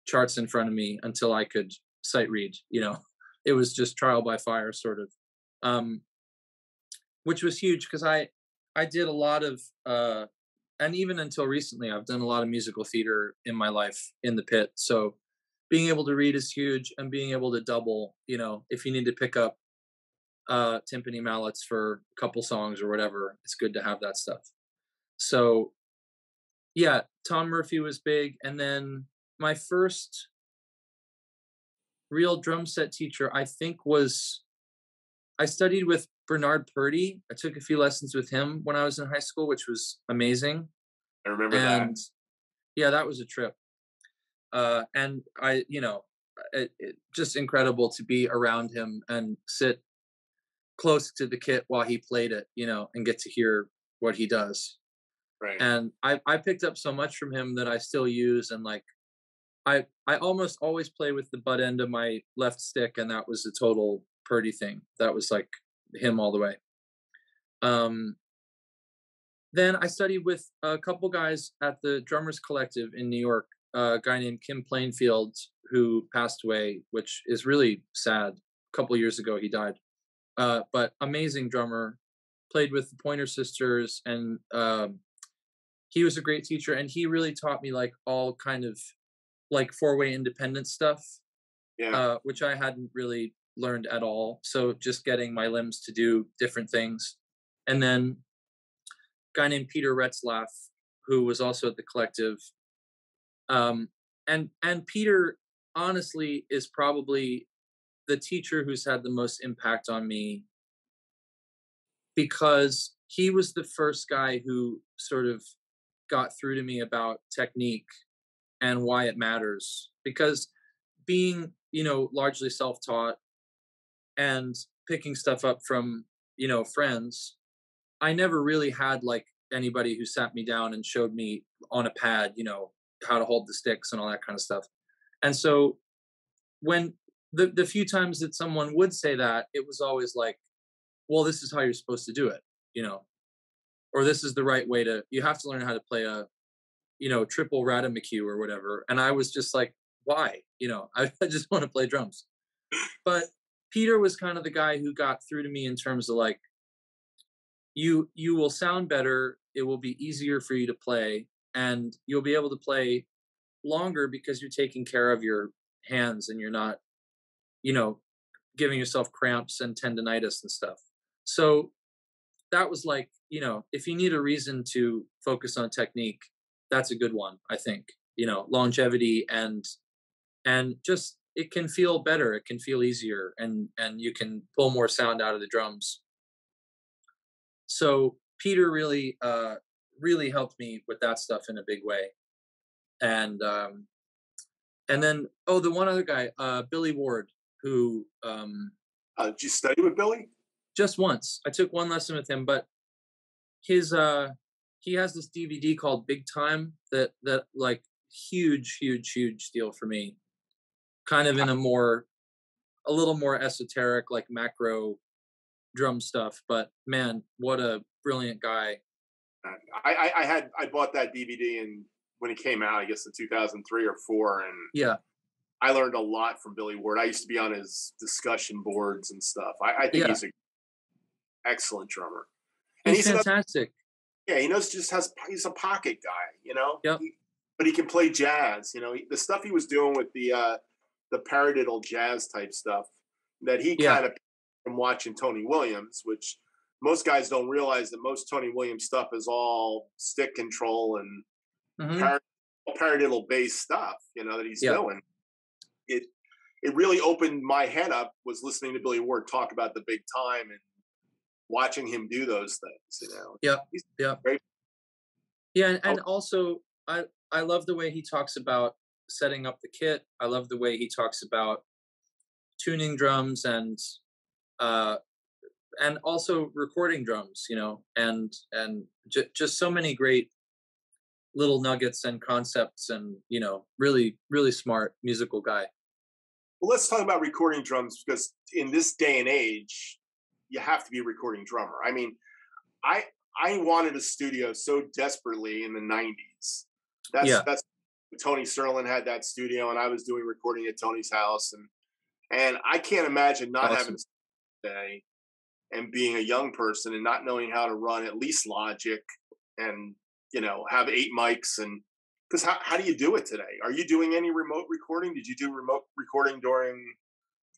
charts in front of me until I could sight read. It was just trial by fire, sort of, which was huge because I did a lot of and even until recently I've done a lot of musical theater in my life in the pit. So being able to read is huge, and being able to double, if you need to pick up timpani mallets for a couple songs or whatever, it's good to have that stuff. So yeah, Tom Murphy was big. And then my first real drum set teacher, I think, I studied with Bernard Purdy. I took a few lessons with him when I was in high school, which was amazing. I remember that. Yeah, that was a trip. And I, just incredible to be around him and sit close to the kit while he played it, and get to hear what he does. Right. And I picked up so much from him that I still use, and like I almost always play with the butt end of my left stick, and that was a total Purdy thing. That was like him all the way. Then I studied with a couple guys at the Drummers Collective in New York, a guy named Kim Plainfield, who passed away, which is really sad. A couple years ago, he died. But amazing drummer, played with the Pointer Sisters, and he was a great teacher, and he really taught me like all kind of like four-way independent stuff, which I hadn't really learned at all. So just getting my limbs to do different things. And then a guy named Peter Retzlaff, who was also at the collective. And Peter honestly is probably the teacher who's had the most impact on me, because he was the first guy who sort of got through to me about technique and why it matters. Because being, largely self-taught and picking stuff up from, friends, I never really had like anybody who sat me down and showed me on a pad, how to hold the sticks and all that kind of stuff. And so when the few times that someone would say that, it was always like, well, this is how you're supposed to do it, or this is the right way you have to learn how to play a, triple Radamacue or whatever. And I was just like, why? I just want to play drums. But Peter was kind of the guy who got through to me in terms of like, you will sound better. It will be easier for you to play, and you'll be able to play longer because you're taking care of your hands and you're not, giving yourself cramps and tendonitis and stuff. So that was like, if you need a reason to focus on technique, that's a good one, I think. Longevity and just, it can feel better, it can feel easier, and you can pull more sound out of the drums. So Peter really really helped me with that stuff in a big way. And then the one other guy, Billy Ward, who did you study with Billy? Just once. I took one lesson with him, but he has this DVD called Big Time that like huge deal for me. Kind of in a little more esoteric, like macro drum stuff, but man, what a brilliant guy. I bought that DVD when it came out, I guess in 2003 or 4, and yeah, I learned a lot from Billy Ward. I used to be on his discussion boards and stuff. I think he's an excellent drummer. And he's fantastic. He's a pocket guy, Yep. But he can play jazz. The stuff he was doing with the paradiddle jazz type stuff that he kind of from watching Tony Williams, which most guys don't realize that most Tony Williams stuff is all stick control and paradiddle based stuff, that he's doing. It really opened my head up, was listening to Billy Ward talk about the Big Time and watching him do those things. You know. Yeah, He's yeah, great. yeah, and also I love the way he talks about setting up the kit. I love the way he talks about tuning drums uh and also recording drums, you know, and just so many great little nuggets and concepts, and you know, really smart musical guy. Well, let's talk about recording drums, because in this day and age, you have to be a recording drummer. I mean, I I wanted a studio so desperately in the '90s. Yeah, That's Tony Serlin had that studio, and I was doing recording at Tony's house, and I can't imagine not having awesome. a day and being a young person and not knowing how to run at least Logic and have 8 mics. And because how do you do it today? Are you doing any remote recording? Did you do remote recording during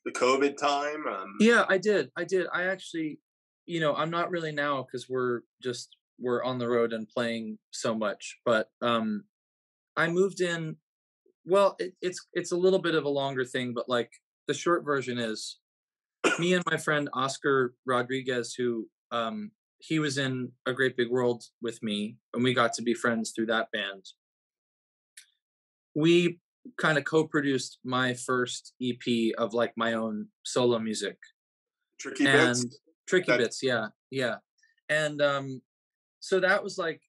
the COVID time? Yeah, I did. I actually, you know, I'm not really now because we're on the road and playing so much. But I moved in. Well, it's a little bit of a longer thing, but like the short version is me and my friend Oscar Rodriguez, who he was in A Great Big World with me, and we got to be friends through that band. We kind of co-produced my first EP of like my own solo music. Tricky And bits. Tricky That Bits, yeah, yeah. And so that was like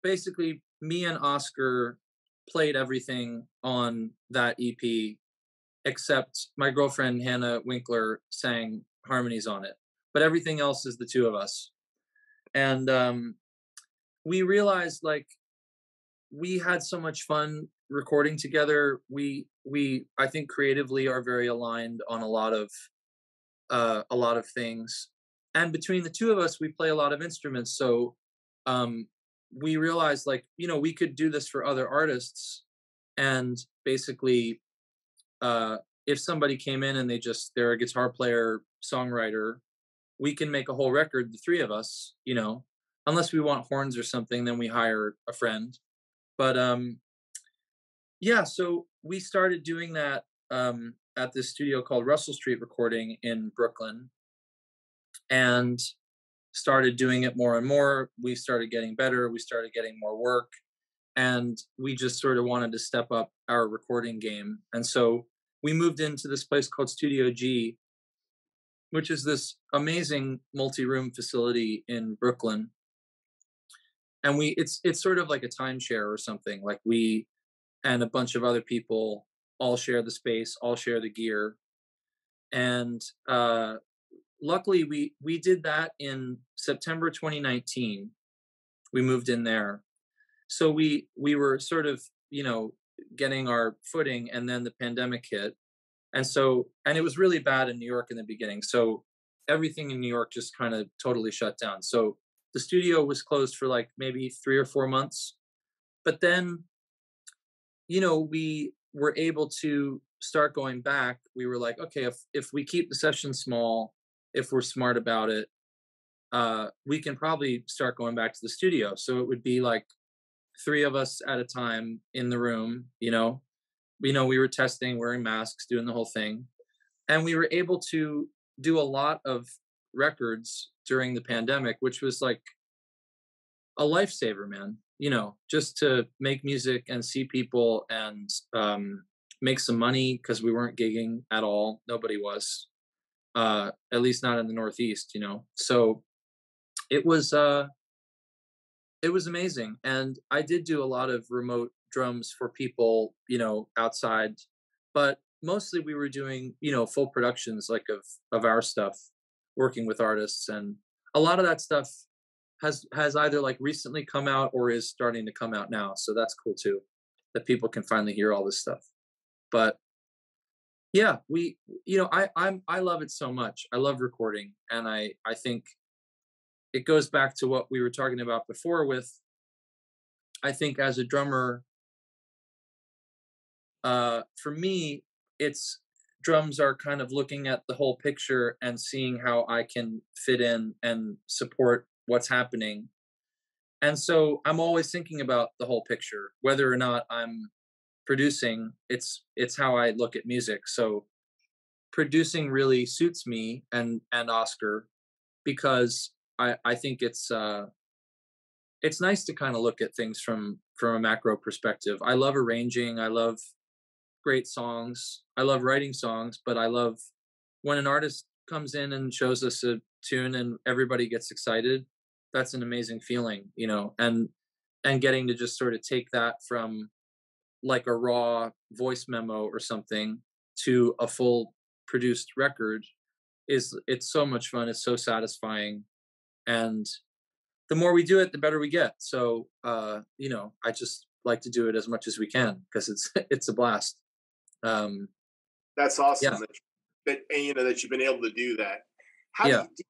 basically me and Oscar played everything on that EP, except my girlfriend Hannah Winkler sang harmonies on it. But everything else is the two of us. And we realized like we had so much fun recording together. We I think creatively are very aligned on a lot of things. And between the two of us, we play a lot of instruments. So we realized like, you know, we could do this for other artists. And basically, if somebody came in and they're a guitar player, songwriter, we can make a whole record, the three of us, you know, unless we want horns or something, then we hire a friend. But yeah, so we started doing that at this studio called Russell Street Recording in Brooklyn, and started doing it more and more. We started getting better. We started getting more work, and we just sort of wanted to step up our recording game. And so we moved into this place called Studio G, which is this amazing multi-room facility in Brooklyn. And it's sort of like a timeshare or something. Like we and a bunch of other people all share the space, all share the gear. And luckily we did that in September 2019. We moved in there. So we were sort of, you know, getting our footing, and then the pandemic hit. And it was really bad in New York in the beginning. So everything in New York just kind of totally shut down. So the studio was closed for like maybe 3 or 4 months. But then, you know, we were able to start going back. We were like, okay, if we keep the session small, if we're smart about it, we can probably start going back to the studio. So it would be like 3 of us at a time in the room, you know. We were testing, wearing masks, doing the whole thing. And we were able to do a lot of records during the pandemic, which was like a lifesaver, man. You know, just to make music and see people and make some money, because we weren't gigging at all. Nobody was, at least not in the Northeast, you know. So it was amazing. And I did do a lot of remote drums for people, you know, outside, but mostly we were doing, you know, full productions like of our stuff, working with artists. And a lot of that stuff has either like recently come out or is starting to come out now. So that's cool too, that people can finally hear all this stuff. But yeah, I love it so much. I love recording. And I think it goes back to what we were talking about before with, I think as a drummer, for me, it's drums are kind of looking at the whole picture and seeing how I can fit in and support what's happening. And so I'm always thinking about the whole picture, whether or not I'm producing. It's how I look at music. So producing really suits me and Oscar. because I think it's nice to kind of look at things from a macro perspective. I love arranging. I love great songs. I love writing songs, but I love when an artist comes in and shows us a tune and everybody gets excited. That's an amazing feeling, you know, and getting to just sort of take that from like a raw voice memo or something to a full produced record it's so much fun. It's so satisfying. And the more we do it, the better we get. So, you know, I just like to do it as much as we can because it's a blast. That's awesome. Yeah. That you've been able to do that. How Yeah. do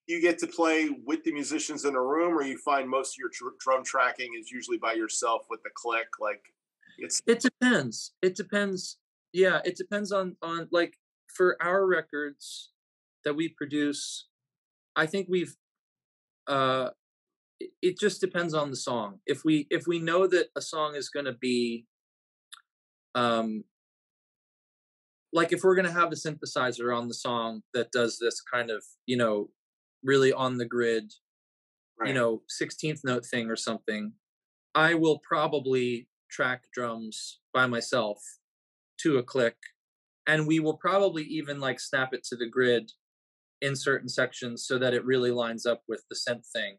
you get to play with the musicians in a room, or you find most of your drum tracking is usually by yourself with the click? Like, It depends. It depends. Yeah, it depends on like for our records that we produce. I think we've it just depends on the song. If we know that a song is going to be like if we're going to have a synthesizer on the song that does this kind of, you know, really on the grid, right. you know, 16th note thing or something, I will probably track drums by myself to a click, and we will probably even like snap it to the grid in certain sections so that it really lines up with the synth thing.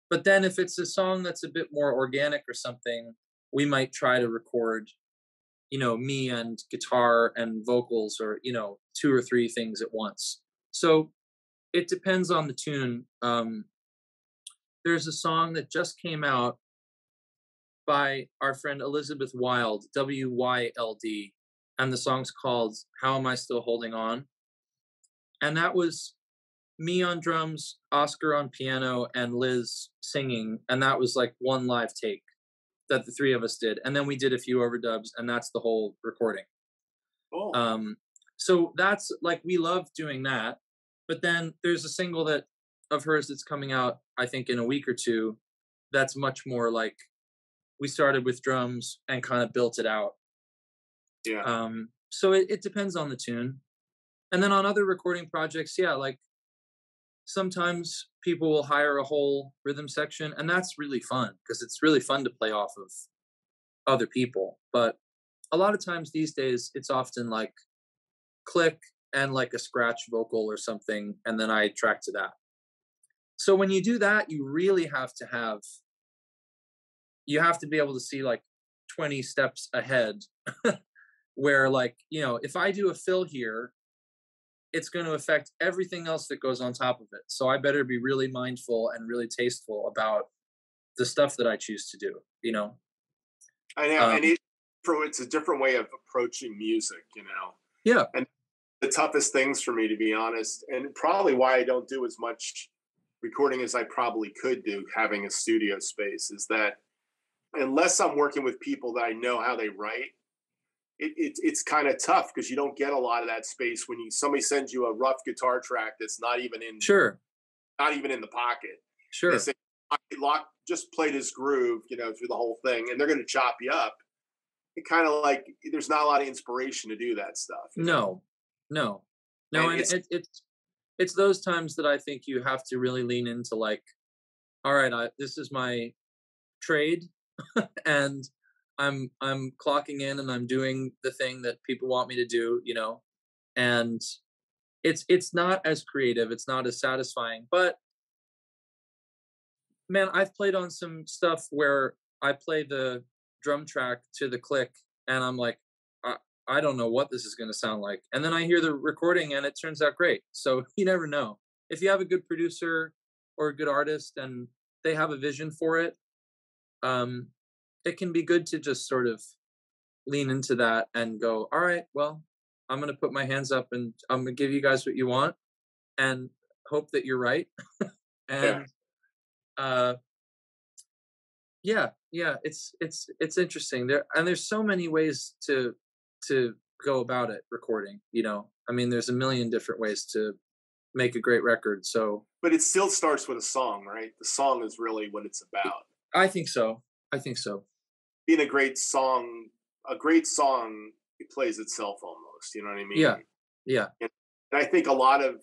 But then if it's a song that's a bit more organic or something, we might try to record, you know, me and guitar and vocals, or, you know, 2 or 3 things at once. So it depends on the tune. There's a song that just came out by our friend Elizabeth Wilde, W-Y-L-D, and the song's called How Am I Still Holding On? And that was me on drums, Oscar on piano, and Liz singing, and that was like one live take that the 3 of us did, and then we did a few overdubs, and that's the whole recording. Oh. So that's like, we love doing that. But then there's a single that of hers that's coming out, I think in a week or 2, that's much more like we started with drums and kind of built it out. Yeah. So it depends on the tune. And then on other recording projects, yeah, like sometimes people will hire a whole rhythm section, and that's really fun because it's really fun to play off of other people. But a lot of times these days, it's often like click and like a scratch vocal or something, and then I track to that. So when you do that, you really have to be able to see like 20 steps ahead where, like, you know, if I do a fill here, it's going to affect everything else that goes on top of it. So I better be really mindful and really tasteful about the stuff that I choose to do, you know? I know. And it's a different way of approaching music, you know? Yeah. And the toughest things for me, to be honest, and probably why I don't do as much recording as I probably could do, having a studio space, is that unless I'm working with people that I know how they write, it's kind of tough because you don't get a lot of that space when somebody sends you a rough guitar track that's not even in the pocket. Sure. They say, just play this groove, you know, through the whole thing, and they're going to chop you up. It kind of like there's not a lot of inspiration to do that stuff. No. And it's those times that I think you have to really lean into, like, all right, this is my trade, and I'm clocking in and I'm doing the thing that people want me to do, you know, and it's not as creative, it's not as satisfying. But man, I've played on some stuff where I play the drum track to the click, and I'm like, I don't know what this is going to sound like, and then I hear the recording and it turns out great. So you never know. If you have a good producer or a good artist and they have a vision for it, it can be good to just sort of lean into that and go, all right, well, I'm going to put my hands up and I'm going to give you guys what you want and hope that you're right. And it's interesting. There's so many ways to go about it, recording, you know. I mean, there's a million different ways to make a great record. So, but it still starts with a song, right? The song is really what it's about. I think so. Being a great song, it plays itself almost. You know what I mean? Yeah. And I think a lot of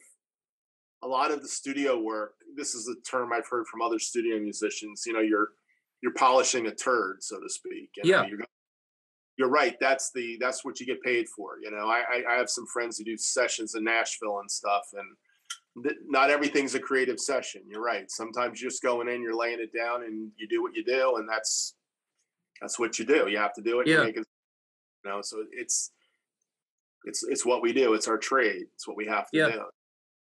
a lot of the studio work, this is a term I've heard from other studio musicians, you know, you're polishing a turd, so to speak. You know, you're right. That's what you get paid for. You know, I have some friends who do sessions in Nashville and stuff, and not everything's a creative session. You're right. Sometimes you're just going in, you're laying it down, and you do what you do, and that's what you do. You have to do it. Yeah. And make it, you know, so it's what we do. It's our trade. It's what we have to do.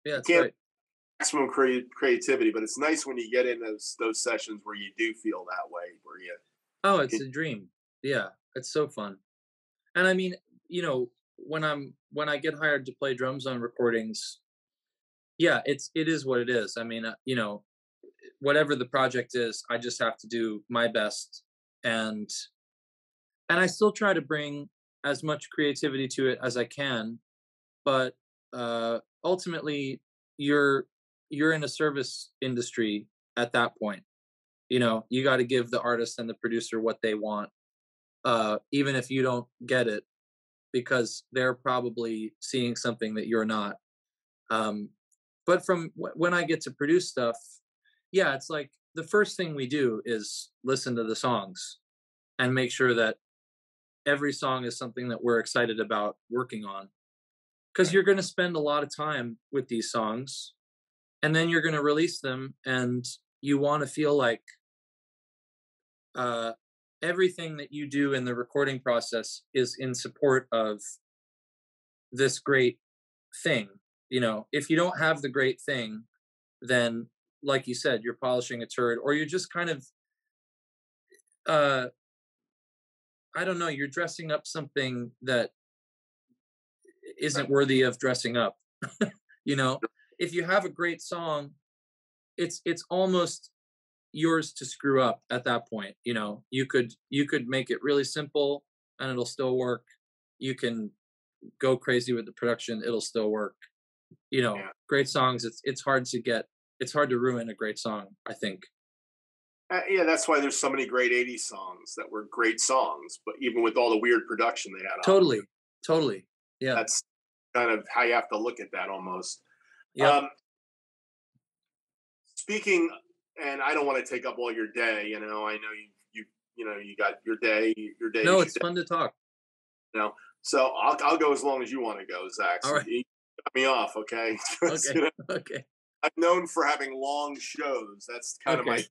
Yeah, that's right. Maximum creativity, but it's nice when you get in those sessions where you do feel that way, where you. Oh, it's a dream. Yeah, it's so fun. And I mean, you know, when I get hired to play drums on recordings, yeah, it is what it is. I mean, you know, whatever the project is, I just have to do my best, and I still try to bring as much creativity to it as I can, but ultimately, you're in a service industry at that point. You know, you got to give the artist and the producer what they want, even if you don't get it, because they're probably seeing something that you're not. But from when I get to produce stuff, yeah, it's like the first thing we do is listen to the songs and make sure that every song is something that we're excited about working on. Because you're going to spend a lot of time with these songs, and then you're going to release them, and you want to feel like everything that you do in the recording process is in support of this great thing. You know, if you don't have the great thing, then, like you said, you're polishing a turd, or you're just kind of, I don't know, you're dressing up something that isn't worthy of dressing up. You know, if you have a great song, it's almost yours to screw up at that point. You know, you could make it really simple and it'll still work. You can go crazy with the production, it'll still work. You know, great songs, it's hard to ruin a great song, I think. Yeah, that's why there's so many great 80s songs that were great songs, but even with all the weird production they had on. Totally. Yeah. That's kind of how you have to look at that almost. Yeah. Speaking, and I don't want to take up all your day, you know, I know you got your day. No, it's fun to talk. You know, so I'll go as long as you want to go, Zach. So all right. You cut me off, okay? Okay. You know, Okay. I'm known for having long shows. That's kind of my.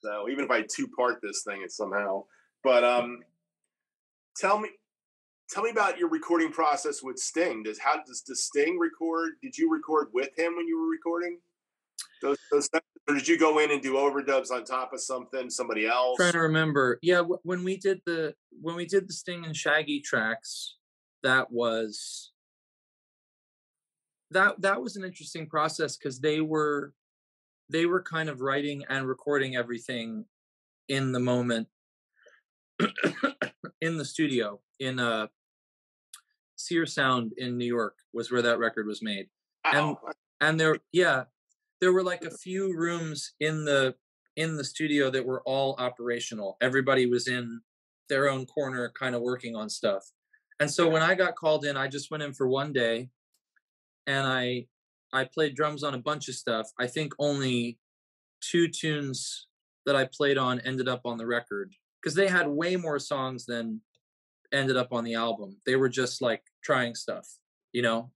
So even if I two-part this thing, it's somehow. But tell me about your recording process with Sting. Does Sting record? Did you record with him when you were recording? Those or did you go in and do overdubs on top of somebody else? Trying to remember. Yeah, when we did the Sting and Shaggy tracks, that was an interesting process, because they were kind of writing and recording everything in the moment in the studio in Sear Sound in New York was where that record was made. Wow. And there were like a few rooms in the studio that were all operational. Everybody was in their own corner kind of working on stuff. And so when I got called in, I just went in for one day, and I played drums on a bunch of stuff. I think only 2 tunes that I played on ended up on the record, because they had way more songs than ended up on the album. They were just like trying stuff, you know?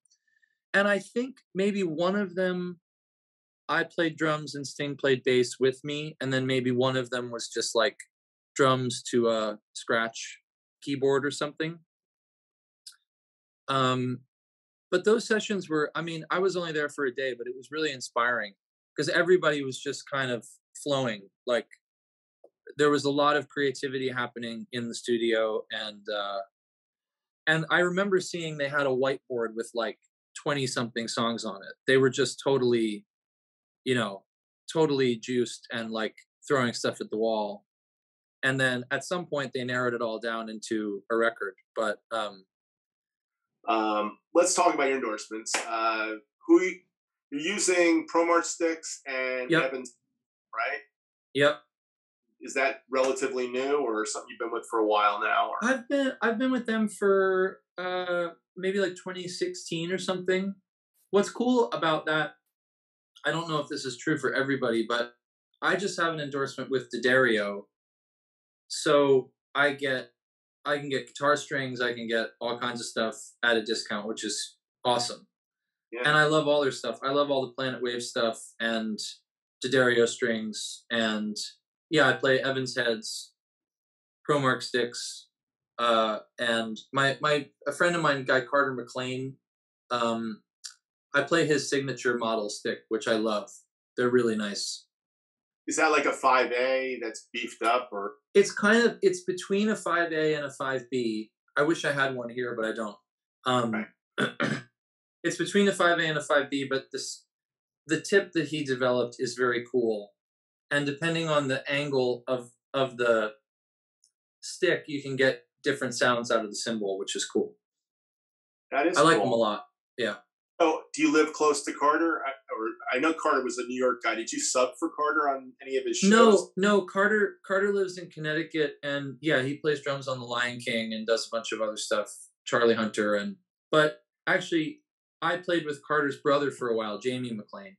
And I think maybe one of them, I played drums and Sting played bass with me, and then maybe one of them was just like drums to a scratch keyboard or something. But those sessions were, I mean, I was only there for a day, but it was really inspiring, because everybody was just kind of flowing. Like, there was a lot of creativity happening in the studio, and I remember seeing they had a whiteboard with like 20 something songs on it. They were just totally, you know, totally juiced and like throwing stuff at the wall. And then at some point they narrowed it all down into a record. But let's talk about your endorsements. Who you're using? ProMarch sticks and Evans, right? Yep. Is that relatively new, or something you've been with for a while now? Or? I've been with them for maybe like 2016 or something. What's cool about that I don't know if this is true for everybody, but I just have an endorsement with D'Addario, so I can get guitar strings, I can get all kinds of stuff at a discount, which is awesome. Yeah. And I love all their stuff. I love all the Planet Wave stuff and D'Addario strings, and yeah, I play Evans heads, Promark sticks, and a friend of mine, guy Carter McLean, I play his signature model stick, which I love. They're really nice. Is that like a 5A that's beefed up, or? It's between a 5A and a 5B. I wish I had one here, but I don't. Right. It's between a 5A and a 5B, but the tip that he developed is very cool. And depending on the angle of the stick, you can get different sounds out of the cymbal, which is cool. That is I like cool. them a lot. Yeah. Oh, do you live close to Carter? I know Carter was a New York guy. Did you sub for Carter on any of his shows? No. Carter lives in Connecticut, and yeah, he plays drums on The Lion King and does a bunch of other stuff. Charlie Hunter, but actually, I played with Carter's brother for a while, Jamie McLean.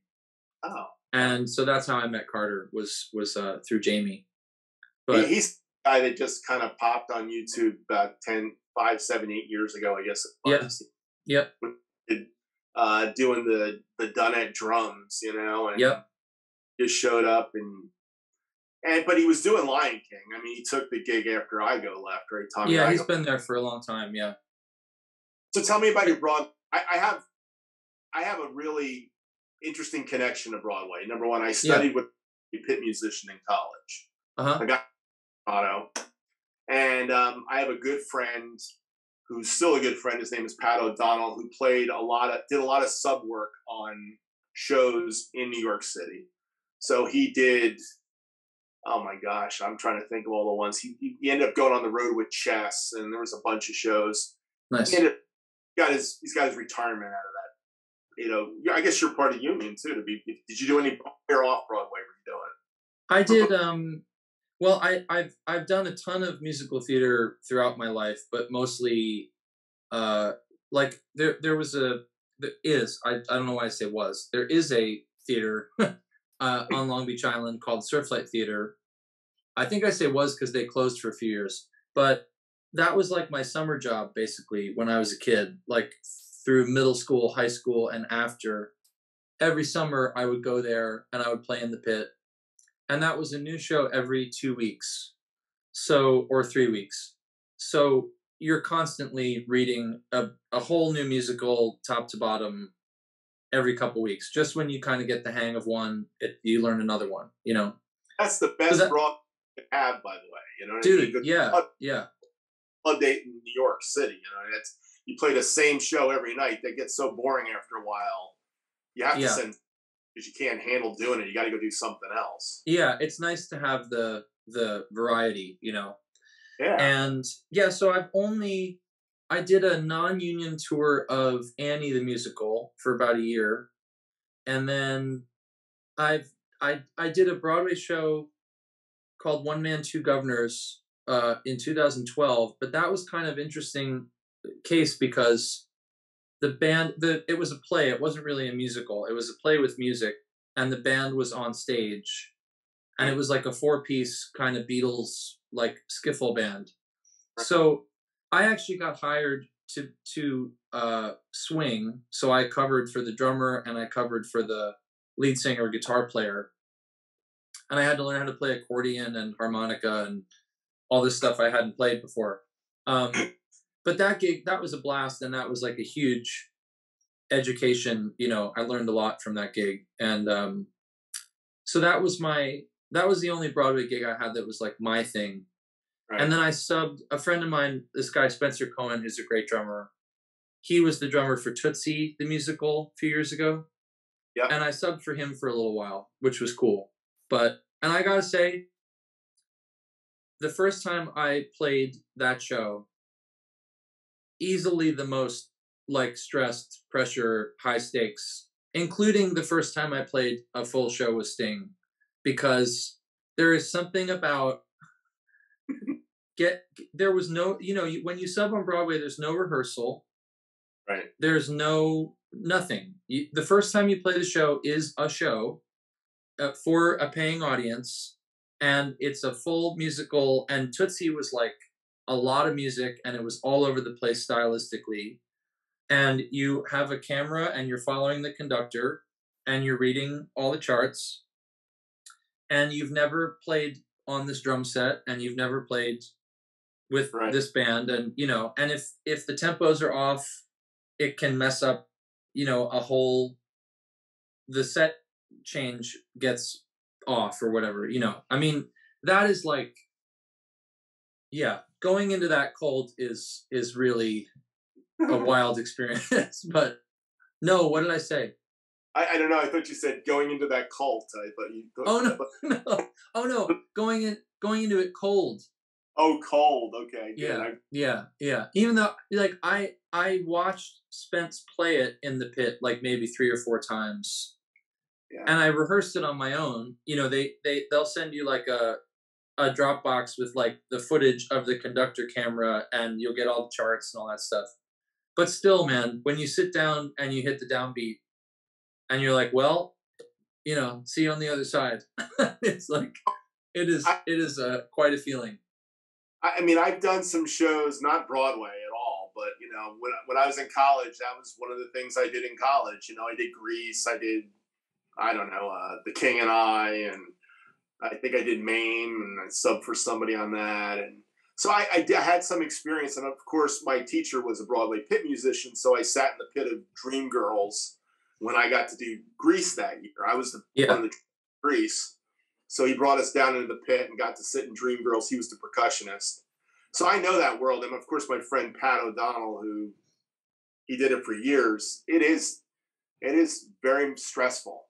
Oh. And so that's how I met Carter was through Jamie. But he's the guy that just kind of popped on YouTube about 5, 7, 8 years ago, I guess it was. Yep. Doing the Bennett drums, and yep. just showed up but he was doing Lion King. I mean, he took the gig after Igo left, right? Tommy yeah, Igo. He's been there for a long time. Yeah. So tell me about your Broadway. I have a really interesting connection to Broadway. Number one, I studied with a pit musician in college. Uh-huh. I got auto, and I have a good friend who's still a good friend. His name is Pat O'Donnell, who did a lot of sub work on shows in New York City. So he did. Oh my gosh, I'm trying to think of all the ones. He ended up going on the road with Chess, and there was a bunch of shows. Nice. He's got his retirement out of that. I guess you're part of Union too. Did you do any off Broadway? Were you doing? I did. Well, I've done a ton of musical theater throughout my life, but mostly, like there is I don't know why I say was, there is a theater on Long Beach Island called Surflight Theater. I think I say was because they closed for a few years, but that was like my summer job basically when I was a kid, like through middle school, high school, and after. Every summer I would go there and I would play in the pit. And that was a new show every 2 weeks, or 3 weeks. So you're constantly reading a whole new musical, top to bottom, every couple weeks. Just when you kind of get the hang of one, you learn another one. That's the best Broadway to have, by the way. Dude, I mean? yeah. Club date in New York City. You play the same show every night. That gets so boring after a while. You have to send. Because you can't handle doing it, you got to go do something else. Yeah, it's nice to have the variety, Yeah. And yeah, so I did a non-union tour of Annie the musical for about a year, and then I did a Broadway show called One Man, Two Governors in 2012, but that was kind of interesting case because the band, it was a play. It wasn't really a musical. It was a play with music, and the band was on stage, and it was like a 4-piece kind of Beatles like skiffle band. So I actually got hired to swing. So I covered for the drummer and I covered for the lead singer, guitar player, and I had to learn how to play accordion and harmonica and all this stuff I hadn't played before. But that gig, that was a blast, and that was like a huge education. I learned a lot from that gig, and so that was the only Broadway gig I had that was like my thing. Right. And then I subbed a friend of mine, this guy Spencer Cohen, who's a great drummer. He was the drummer for Tootsie the musical a few years ago. Yeah. And I subbed for him for a little while, which was cool. And I gotta say, the first time I played that show, easily the most like stressed, pressure, high stakes, including the first time I played a full show with Sting, because there is something about there was no, when you sub on Broadway, there's no rehearsal. Right. There's no nothing. The first time you play the show is a show for a paying audience, and it's a full musical. And Tootsie was like a lot of music, and it was all over the place stylistically. And you have a camera, and you're following the conductor, and you're reading all the charts. And you've never played on this drum set, and you've never played with this band, and and if the tempos are off, it can mess up, the set change gets off or whatever. I mean, that is like, yeah, going into that cold is really a wild experience. But no, what did I say? I don't know. I thought you said going into that cult. I thought you. Oh no, going into it cold. Oh, cold. Okay. Yeah, yeah. Even though, like, I watched Spence play it in the pit like maybe 3 or 4 times, and I rehearsed it on my own. They'll send you like a Dropbox with like the footage of the conductor camera, and you'll get all the charts and all that stuff. But still, man, when you sit down and you hit the downbeat, and you're like, well, see you on the other side. It's like it is quite a feeling. I mean, I've done some shows, not Broadway at all, but when I was in college, that was one of the things I did in college. I did Grease, I did, I don't know, The King and I, and I think I did Maine, and I subbed for somebody on that, and so I had some experience. And of course, my teacher was a Broadway pit musician, so I sat in the pit of Dreamgirls when I got to do Grease that year. I was one of the Grease. So he brought us down into the pit and got to sit in Dreamgirls. He was the percussionist. So I know that world. And of course, my friend Pat O'Donnell, who he did it for years. It is very stressful,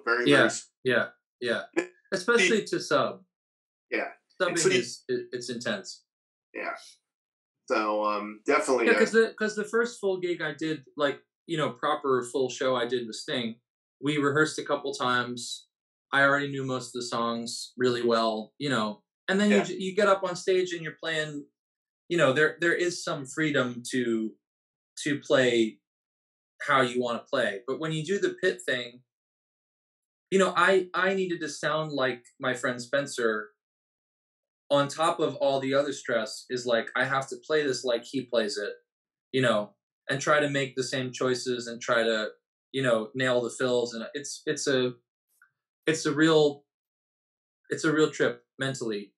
very. Yeah. Especially to sub. Yeah. Subbing it's intense. Yeah. So definitely. Yeah, because the first full gig I did, like, proper full show I did with Sting, we rehearsed a couple times. I already knew most of the songs really well, and then you get up on stage and you're playing, there is some freedom to play how you want to play. But when you do the pit thing, I needed to sound like my friend Spencer. On top of all the other stress is like, I have to play this like he plays it, and try to make the same choices and try to, nail the fills. And it's a real trip mentally.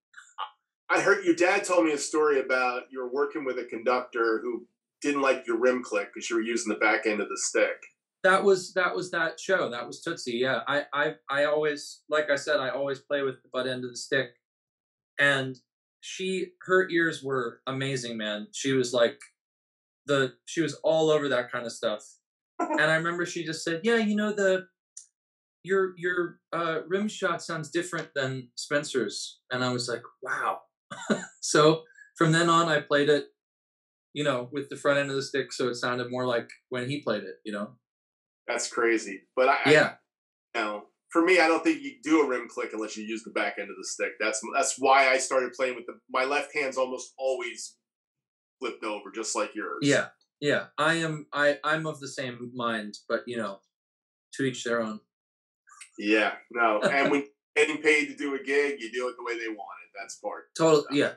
I heard your dad told me a story about you were working with a conductor who didn't like your rim click because you were using the back end of the stick. That was that show. That was Tootsie. Yeah. I always, like I said, I always play with the butt end of the stick. And her ears were amazing, man. She was like she was all over that kind of stuff. And I remember she just said, yeah, your rim shot sounds different than Spencer's. And I was like, wow. So from then on, I played it, with the front end of the stick, so it sounded more like when he played it, That's crazy. But for me, I don't think you do a rim click unless you use the back end of the stick. That's why I started playing with my left hand's almost always flipped over, just like yours. Yeah. I'm of the same mind, but to each their own. Yeah, no. And when getting paid to do a gig, you do it the way they want it. That's part. Totally. You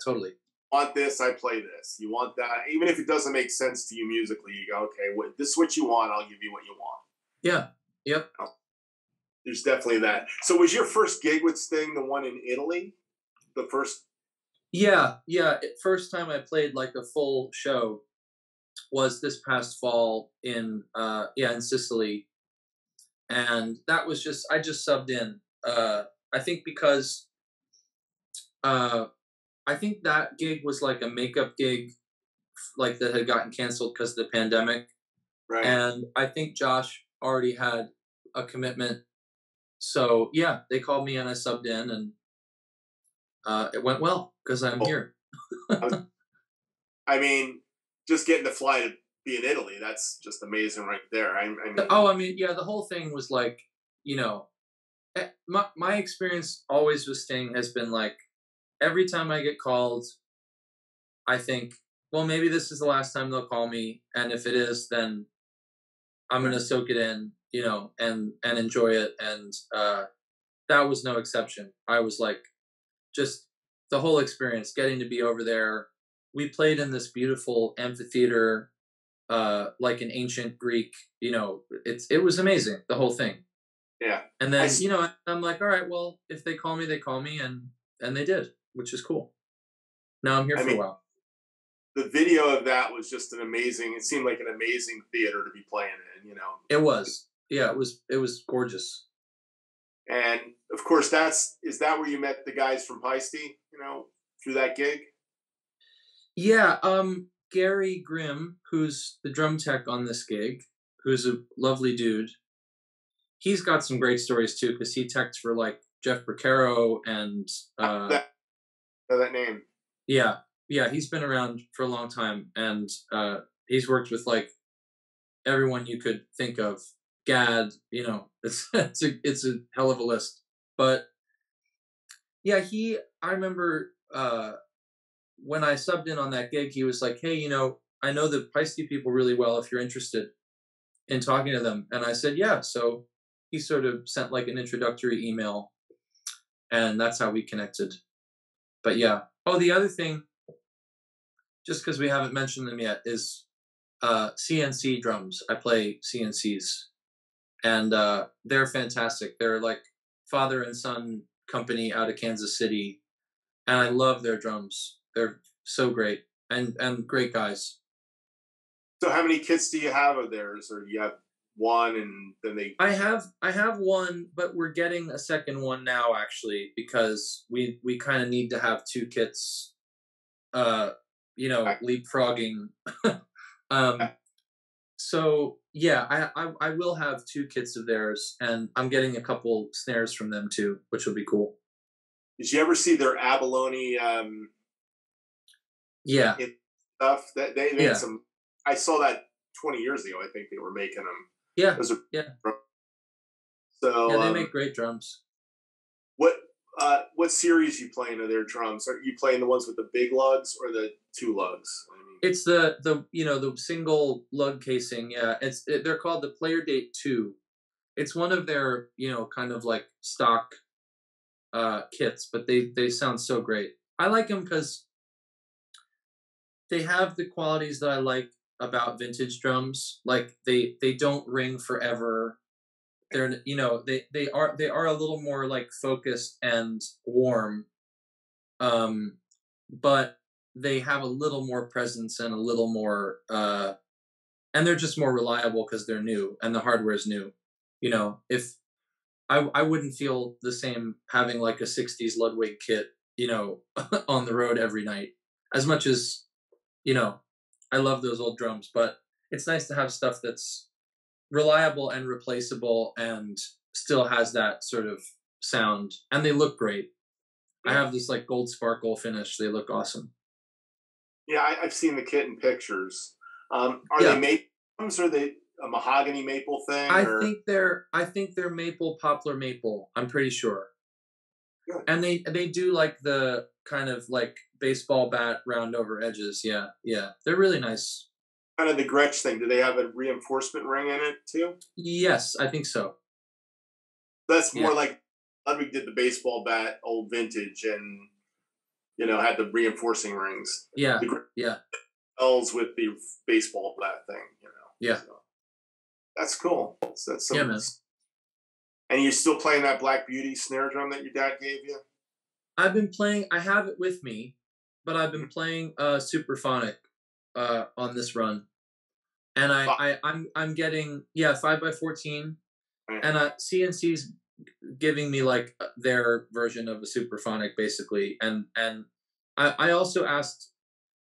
want this, I play this. You want that, even if it doesn't make sense to you musically, you go, okay, this is what you want, I'll give you what you want. Yeah. Yep. There's definitely that. So was your first gig with Sting the one in Italy? The first? Yeah. First time I played like a full show was this past fall in Sicily. And that was I just subbed in. I think because I think that gig was like a makeup gig, like that had gotten canceled because of the pandemic. Right. And I think Josh already had a commitment. So yeah, they called me and I subbed in, and it went well because I'm here. I mean, just getting to fly to be in Italy, that's just amazing right there. I mean, the whole thing was like, my experience always with Sting has been like, every time I get called, I think, well, maybe this is the last time they'll call me, and if it is, then I'm gonna soak it in, and enjoy it. And that was no exception. I was like, just the whole experience, getting to be over there. We played in this beautiful amphitheater, like an ancient Greek. It was amazing, the whole thing. Yeah. And then I'm like, all right, well, if they call me, they call me, and they did, which is cool. Now I'm here for a while. The video of that was just it seemed like an amazing theater to be playing in, It was. Yeah, it was gorgeous. And of course, is that where you met the guys from Paiste, through that gig? Yeah, Gary Grimm, who's the drum tech on this gig, who's a lovely dude. He's got some great stories too, because he teched for like Jeff Porcaro and that name. Yeah, he's been around for a long time, and he's worked with like everyone you could think of. Gad, it's a hell of a list. But yeah, I remember when I subbed in on that gig, he was like, hey, I know the Paiste people really well if you're interested in talking to them. And I said, yeah. So he sort of sent like an introductory email, and that's how we connected. But yeah. Oh, the other thing, just because we haven't mentioned them yet, is CNC drums. I play CNCs, and they're fantastic. They're like father and son company out of Kansas City, and I love their drums. They're so great, and great guys. So how many kits do you have of theirs, or do you have one and then they? I have one, but we're getting a second one now, actually, because we kind of need to have two kits, leapfrogging. So yeah, I will have two kits of theirs, and I'm getting a couple snares from them too, which will be cool. Did you ever see their abalone? Yeah. Stuff that they made some. I saw that 20 years ago. I think they were making them. Yeah. So yeah, they make great drums. What series you playing of their drums? Are you playing the ones with the big lugs or the two lugs? It's the single lug casing. Yeah, they're called the Player Date 2. It's one of their kind of like stock kits, but they sound so great. I like them because they have the qualities that I like about vintage drums. Like they don't ring forever. They're they are a little more like focused and warm, but they have a little more presence and a little more and they're just more reliable because they're new and the hardware is new. If I wouldn't feel the same having like a 60s Ludwig kit on the road every night, as much as I love those old drums, but it's nice to have stuff that's reliable and replaceable and still has that sort of sound, and they look great. I have this like gold sparkle finish. They look awesome. Yeah, I've seen the kit in pictures. Are they maple drums, or are they a mahogany maple thing? I think they're maple, poplar maple. I'm pretty sure. Good. And they do like the kind of like baseball bat round over edges. Yeah. They're really nice. Kind of the Gretsch thing. Do they have a reinforcement ring in it too? Yes, I think so. That's more like Ludwig did the baseball bat, old vintage, and had the reinforcing rings. Yeah, L's with the baseball bat thing. Yeah, so, that's cool. That's so. Yeah, man. And you're still playing that Black Beauty snare drum that your dad gave you? I've been playing. I have it with me, but I've been playing Superphonic on this run, and I'm getting 5x14, and CNC's giving me like their version of a Superphonic basically, and I also asked.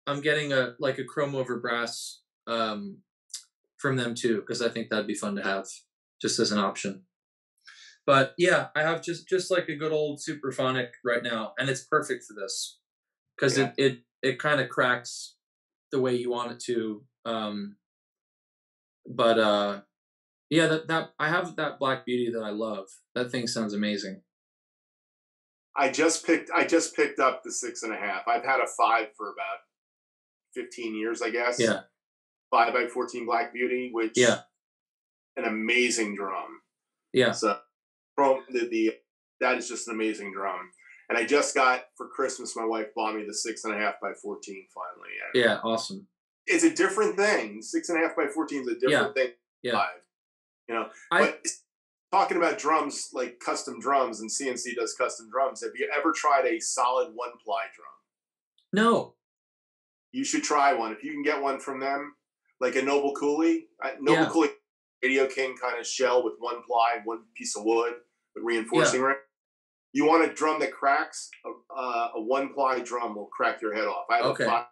I'm getting a chrome over brass from them too, because I think that'd be fun to have just as an option. But yeah, I have just like a good old Superphonic right now, and it's perfect for this because it kind of cracks the way you want it to. That I have that Black Beauty that I love. That thing sounds amazing. I just picked up the 6.5. I've had a 5 for about 15 years, I guess. Yeah. 5x14 Black Beauty, which an amazing drum. Yeah. So that is just an amazing drum. And I just got, for Christmas, my wife bought me the 6.5 by 14 finally. And Yeah, awesome. it's a different thing. 6.5 by 14 is a different thing. Yeah. Live, you know. But talking about drums, like custom drums, and CNC does custom drums. Have you ever tried a solid 1-ply drum? No. You should try one. If you can get one from them, like a Noble Cooley. Noble Cooley Radio King kind of shell with 1-ply, one piece of wood with reinforcing ring. You want a drum that cracks? A 1-ply drum will crack your head off. I have a 5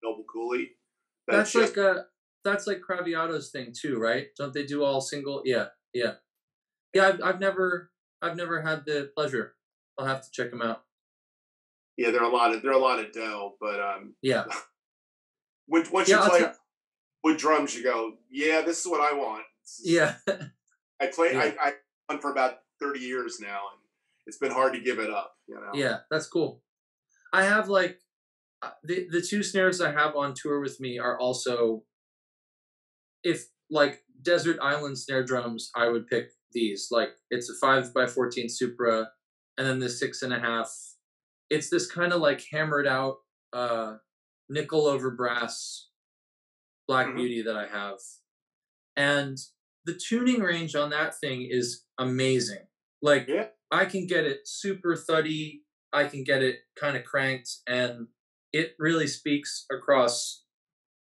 Noble Cooley. That's like Craviato's thing too, right? Don't they do all single? Yeah. I've never had the pleasure. I'll have to check them out. Yeah, they're a lot of dough, but once you play with drums, you go, yeah, this is what I want. I won for about 30 years now, and it's been hard to give it up. You know. Yeah, that's cool. I have like the 2 snares I have on tour with me are also, if like desert island snare drums, I would pick these. Like it's a 5 by 14 Supra, and then the 6.5. It's this kind of like hammered out nickel over brass Black Beauty that I have, and the tuning range on that thing is amazing. Like I can get it super thuddy, I can get it kind of cranked, and it really speaks across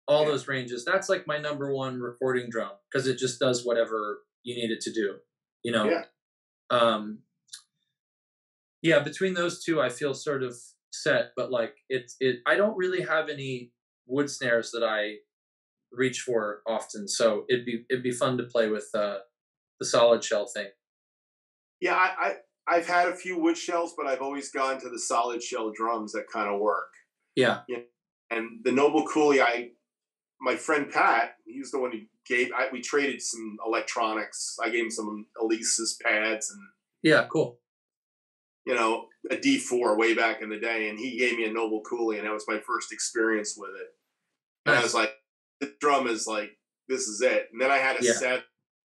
all those ranges. That's like my number one recording drum, because it just does whatever you need it to do, you know. Between those two I feel sort of set, but like I don't really have any wood snares that I reach for often, so it'd be fun to play with the solid shell thing. Yeah, I've had a few wood shells, but I've always gone to the solid shell drums that kind of work. Yeah. And the Noble Cooley, my friend Pat, he's the one who we traded some electronics. I gave him some Elise's pads and cool. You know, a D4 way back in the day, and he gave me a Noble Cooley, and that was my first experience with it. And I was like, the drum is like, this is it. And then I had a set,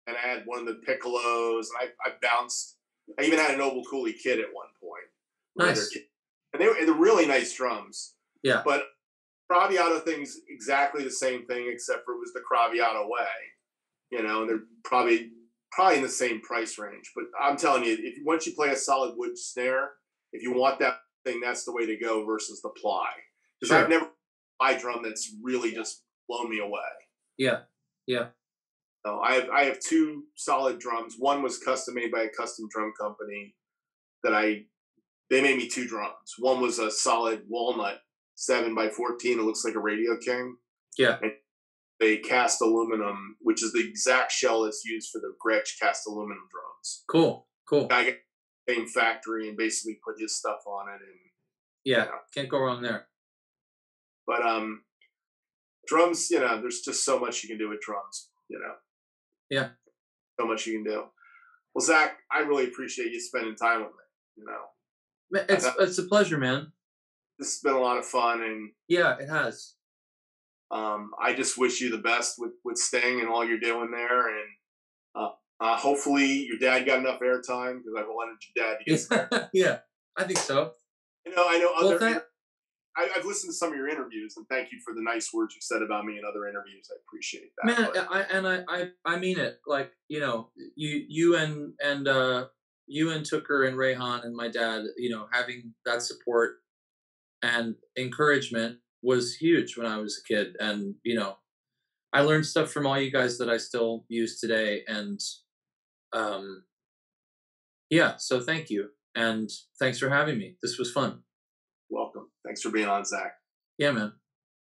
and I had one of the piccolos, and I bounced. I even had a Noble Cooley kit at one point. Nice. And they're really nice drums. Yeah. But Craviato thing's exactly the same thing, except for it was the Craviato way. You know, and they're probably in the same price range. But I'm telling you, once you play a solid wood snare, if you want that thing, that's the way to go versus the ply. Because I've never ply drum that's really just blown me away. Yeah. So I have 2 solid drums. One was custom made by a custom drum company they made me 2 drums. One was a solid walnut 7 by 14. It looks like a Radio King. Yeah. And they cast aluminum, which is the exact shell that's used for the Gretsch cast aluminum drums. Cool. I got the same factory and basically put his stuff on it, and can't go wrong there. But drums, you know, there's just so much you can do with drums, you know. Yeah. So much you can do. Well, Zach, I really appreciate you spending time with me, you know. It's a pleasure, man. This has been a lot of fun, and yeah, it has. I just wish you the best with Sting and all you're doing there, and hopefully your dad got enough airtime, because I've wanted your dad to get there. Yeah, I think so. You know, I know I've listened to some of your interviews, and thank you for the nice words you said about me in other interviews. I appreciate that. Man, I mean it. Like, you know, you and Tooker and Rayhan and my dad, you know, having that support and encouragement was huge when I was a kid. And, you know, I learned stuff from all you guys that I still use today. And so thank you. And thanks for having me. This was fun. Welcome. Thanks for being on, Zach. Yeah, man.